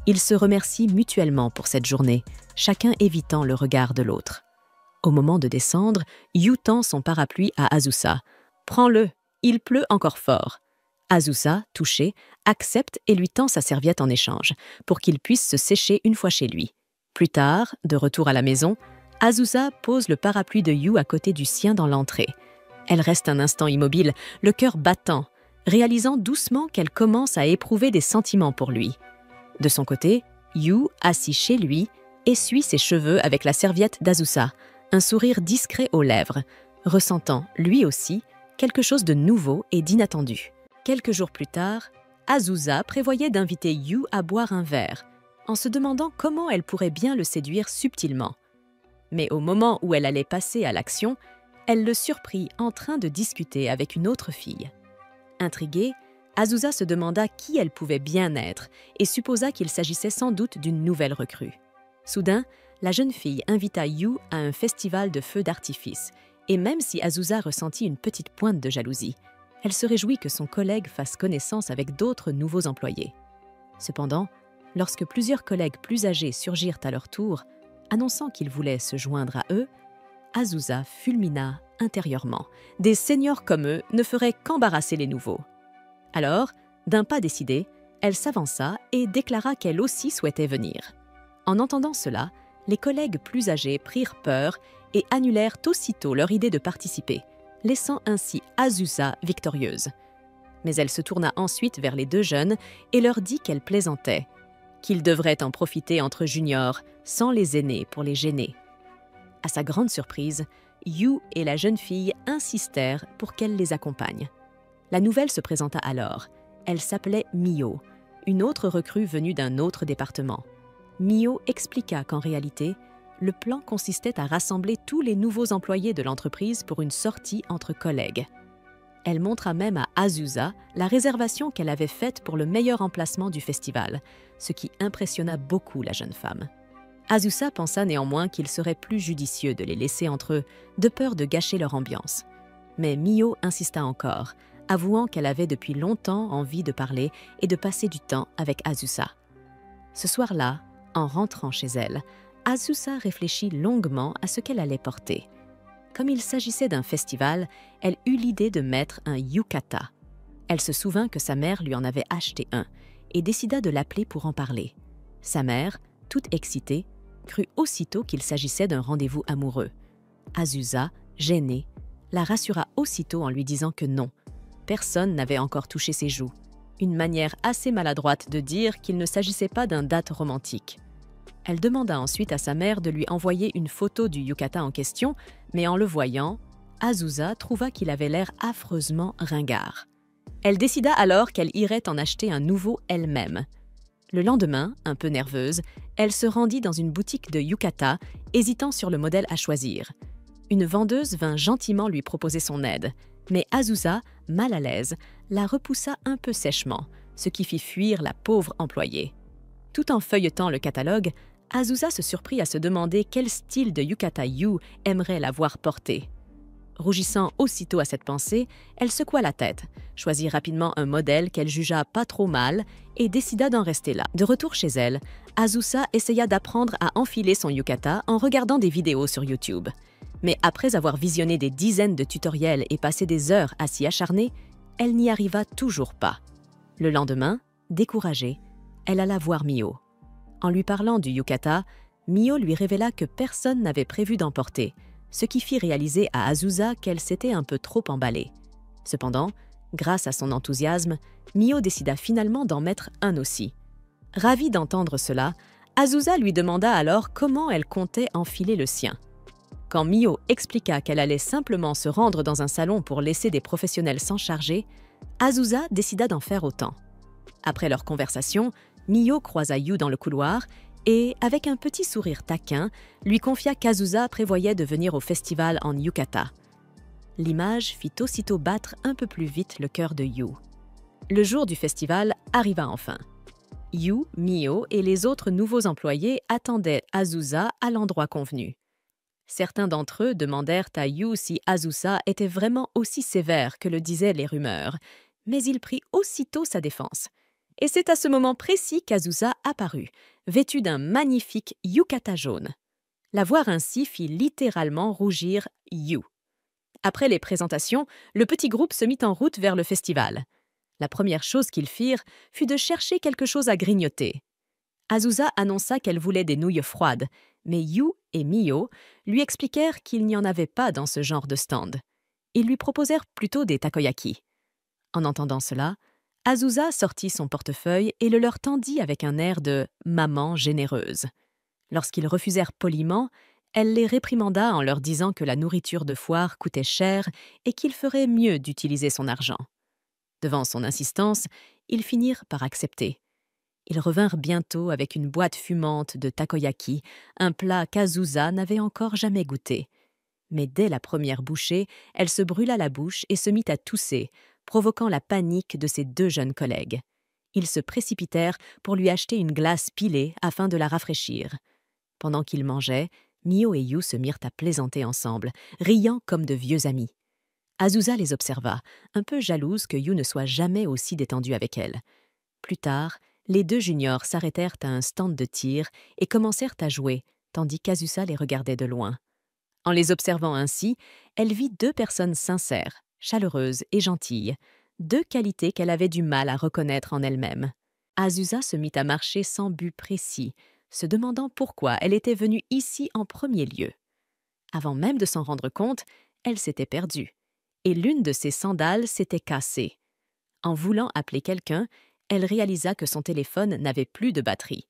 Ils se remercient mutuellement pour cette journée, chacun évitant le regard de l'autre. Au moment de descendre, Yu tend son parapluie à Azusa. « Prends-le, il pleut encore fort. » Azusa, touchée, accepte et lui tend sa serviette en échange, pour qu'il puisse se sécher une fois chez lui. Plus tard, de retour à la maison, Azusa pose le parapluie de Yu à côté du sien dans l'entrée. Elle reste un instant immobile, le cœur battant, réalisant doucement qu'elle commence à éprouver des sentiments pour lui. De son côté, Yu, assis chez lui, essuie ses cheveux avec la serviette d'Azusa, un sourire discret aux lèvres, ressentant, lui aussi, quelque chose de nouveau et d'inattendu. Quelques jours plus tard, Azusa prévoyait d'inviter Yu à boire un verre, en se demandant comment elle pourrait bien le séduire subtilement. Mais au moment où elle allait passer à l'action, elle le surprit en train de discuter avec une autre fille. Intriguée, Azusa se demanda qui elle pouvait bien être et supposa qu'il s'agissait sans doute d'une nouvelle recrue. Soudain, la jeune fille invita Yu à un festival de feux d'artifice, et même si Azusa ressentit une petite pointe de jalousie, elle se réjouit que son collègue fasse connaissance avec d'autres nouveaux employés. Cependant, lorsque plusieurs collègues plus âgés surgirent à leur tour, annonçant qu'ils voulaient se joindre à eux, Azusa fulmina intérieurement. Des seniors comme eux ne feraient qu'embarrasser les nouveaux. Alors, d'un pas décidé, elle s'avança et déclara qu'elle aussi souhaitait venir. En entendant cela, les collègues plus âgés prirent peur et annulèrent aussitôt leur idée de participer, laissant ainsi Azusa victorieuse. Mais elle se tourna ensuite vers les deux jeunes et leur dit qu'elle plaisantait, qu'ils devraient en profiter entre juniors, sans les aînés pour les gêner. À sa grande surprise, Yu et la jeune fille insistèrent pour qu'elle les accompagne. La nouvelle se présenta alors. Elle s'appelait Mio, une autre recrue venue d'un autre département. Mio expliqua qu'en réalité, le plan consistait à rassembler tous les nouveaux employés de l'entreprise pour une sortie entre collègues. Elle montra même à Azusa la réservation qu'elle avait faite pour le meilleur emplacement du festival, ce qui impressionna beaucoup la jeune femme. Azusa pensa néanmoins qu'il serait plus judicieux de les laisser entre eux, de peur de gâcher leur ambiance. Mais Mio insista encore, avouant qu'elle avait depuis longtemps envie de parler et de passer du temps avec Azusa. Ce soir-là, en rentrant chez elle, Azusa réfléchit longuement à ce qu'elle allait porter. Comme il s'agissait d'un festival, elle eut l'idée de mettre un yukata. Elle se souvint que sa mère lui en avait acheté un et décida de l'appeler pour en parler. Sa mère, toute excitée, crut aussitôt qu'il s'agissait d'un rendez-vous amoureux. Azusa, gênée, la rassura aussitôt en lui disant que non, personne n'avait encore touché ses joues, une manière assez maladroite de dire qu'il ne s'agissait pas d'un date romantique. Elle demanda ensuite à sa mère de lui envoyer une photo du yukata en question, mais en le voyant, Azusa trouva qu'il avait l'air affreusement ringard. Elle décida alors qu'elle irait en acheter un nouveau elle-même. Le lendemain, un peu nerveuse, elle se rendit dans une boutique de yukata, hésitant sur le modèle à choisir. Une vendeuse vint gentiment lui proposer son aide, mais Azusa, mal à l'aise, la repoussa un peu sèchement, ce qui fit fuir la pauvre employée. Tout en feuilletant le catalogue, Azusa se surprit à se demander quel style de yukata Yu aimerait la voir porter. Rougissant aussitôt à cette pensée, elle secoua la tête, choisit rapidement un modèle qu'elle jugea pas trop mal et décida d'en rester là. De retour chez elle, Azusa essaya d'apprendre à enfiler son yukata en regardant des vidéos sur YouTube. Mais après avoir visionné des dizaines de tutoriels et passé des heures à s'y acharner, elle n'y arriva toujours pas. Le lendemain, découragée, elle alla voir Mio. En lui parlant du yukata, Mio lui révéla que personne n'avait prévu d'en porter, ce qui fit réaliser à Azusa qu'elle s'était un peu trop emballée. Cependant, grâce à son enthousiasme, Mio décida finalement d'en mettre un aussi. Ravie d'entendre cela, Azusa lui demanda alors comment elle comptait enfiler le sien. Quand Mio expliqua qu'elle allait simplement se rendre dans un salon pour laisser des professionnels s'en charger, Azusa décida d'en faire autant. Après leur conversation, Mio croisa Yu dans le couloir et, avec un petit sourire taquin, lui confia qu'Azusa prévoyait de venir au festival en yukata. L'image fit aussitôt battre un peu plus vite le cœur de Yu. Le jour du festival arriva enfin. Yu, Mio et les autres nouveaux employés attendaient Azusa à l'endroit convenu. Certains d'entre eux demandèrent à Yu si Azusa était vraiment aussi sévère que le disaient les rumeurs, mais il prit aussitôt sa défense. Et c'est à ce moment précis qu'Azusa apparut, vêtue d'un magnifique yukata jaune. La voir ainsi fit littéralement rougir Yu. Après les présentations, le petit groupe se mit en route vers le festival. La première chose qu'ils firent fut de chercher quelque chose à grignoter. Azusa annonça qu'elle voulait des nouilles froides, mais Yu et Mio lui expliquèrent qu'il n'y en avait pas dans ce genre de stand. Ils lui proposèrent plutôt des takoyaki. En entendant cela, Azusa sortit son portefeuille et le leur tendit avec un air de « maman généreuse ». Lorsqu'ils refusèrent poliment, elle les réprimanda en leur disant que la nourriture de foire coûtait cher et qu'il ferait mieux d'utiliser son argent. Devant son insistance, ils finirent par accepter. Ils revinrent bientôt avec une boîte fumante de takoyaki, un plat qu'Azusa n'avait encore jamais goûté. Mais dès la première bouchée, elle se brûla la bouche et se mit à tousser, provoquant la panique de ses deux jeunes collègues. Ils se précipitèrent pour lui acheter une glace pilée afin de la rafraîchir. Pendant qu'ils mangeaient, Mio et Yu se mirent à plaisanter ensemble, riant comme de vieux amis. Azusa les observa, un peu jalouse que Yu ne soit jamais aussi détendu avec elle. Plus tard, les deux juniors s'arrêtèrent à un stand de tir et commencèrent à jouer, tandis qu'Azusa les regardait de loin. En les observant ainsi, elle vit deux personnes sincères, chaleureuses et gentilles, deux qualités qu'elle avait du mal à reconnaître en elle-même. Azusa se mit à marcher sans but précis, se demandant pourquoi elle était venue ici en premier lieu. Avant même de s'en rendre compte, elle s'était perdue, et l'une de ses sandales s'était cassée. En voulant appeler quelqu'un, elle réalisa que son téléphone n'avait plus de batterie.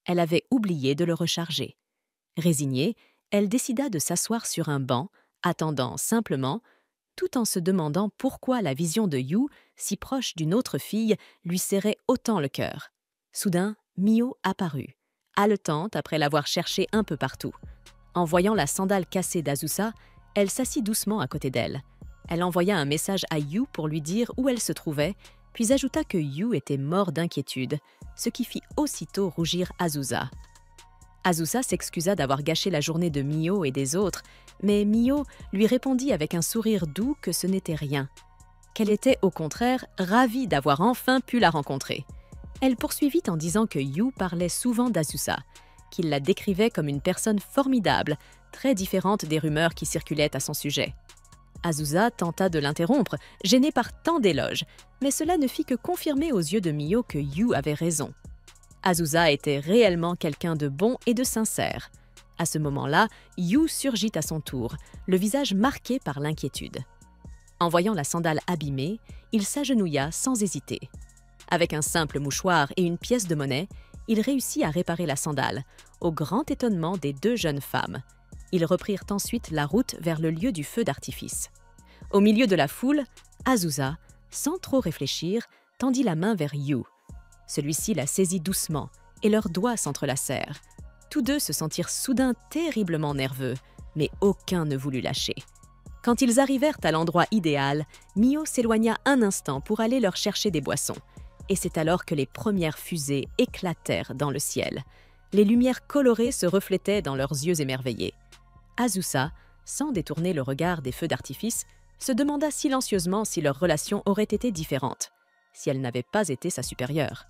Elle avait oublié de le recharger. Résignée, elle décida de s'asseoir sur un banc, attendant simplement, tout en se demandant pourquoi la vision de Yu, si proche d'une autre fille, lui serrait autant le cœur. Soudain, Mio apparut, haletante après l'avoir cherchée un peu partout. En voyant la sandale cassée d'Azusa, elle s'assit doucement à côté d'elle. Elle envoya un message à Yu pour lui dire où elle se trouvait, puis ajouta que Yu était mort d'inquiétude, ce qui fit aussitôt rougir Azusa. Azusa s'excusa d'avoir gâché la journée de Mio et des autres, mais Mio lui répondit avec un sourire doux que ce n'était rien, qu'elle était au contraire ravie d'avoir enfin pu la rencontrer. Elle poursuivit en disant que Yu parlait souvent d'Azusa, qu'il la décrivait comme une personne formidable, très différente des rumeurs qui circulaient à son sujet. Azusa tenta de l'interrompre, gênée par tant d'éloges, mais cela ne fit que confirmer aux yeux de Mio que Yu avait raison. Azusa était réellement quelqu'un de bon et de sincère. À ce moment-là, Yu surgit à son tour, le visage marqué par l'inquiétude. En voyant la sandale abîmée, il s'agenouilla sans hésiter. Avec un simple mouchoir et une pièce de monnaie, il réussit à réparer la sandale, au grand étonnement des deux jeunes femmes. Ils reprirent ensuite la route vers le lieu du feu d'artifice. Au milieu de la foule, Azusa, sans trop réfléchir, tendit la main vers Yu. Celui-ci la saisit doucement et leurs doigts s'entrelacèrent. Tous deux se sentirent soudain terriblement nerveux, mais aucun ne voulut lâcher. Quand ils arrivèrent à l'endroit idéal, Mio s'éloigna un instant pour aller leur chercher des boissons. Et c'est alors que les premières fusées éclatèrent dans le ciel. Les lumières colorées se reflétaient dans leurs yeux émerveillés. Azusa, sans détourner le regard des feux d'artifice, se demanda silencieusement si leur relation aurait été différente, si elle n'avait pas été sa supérieure.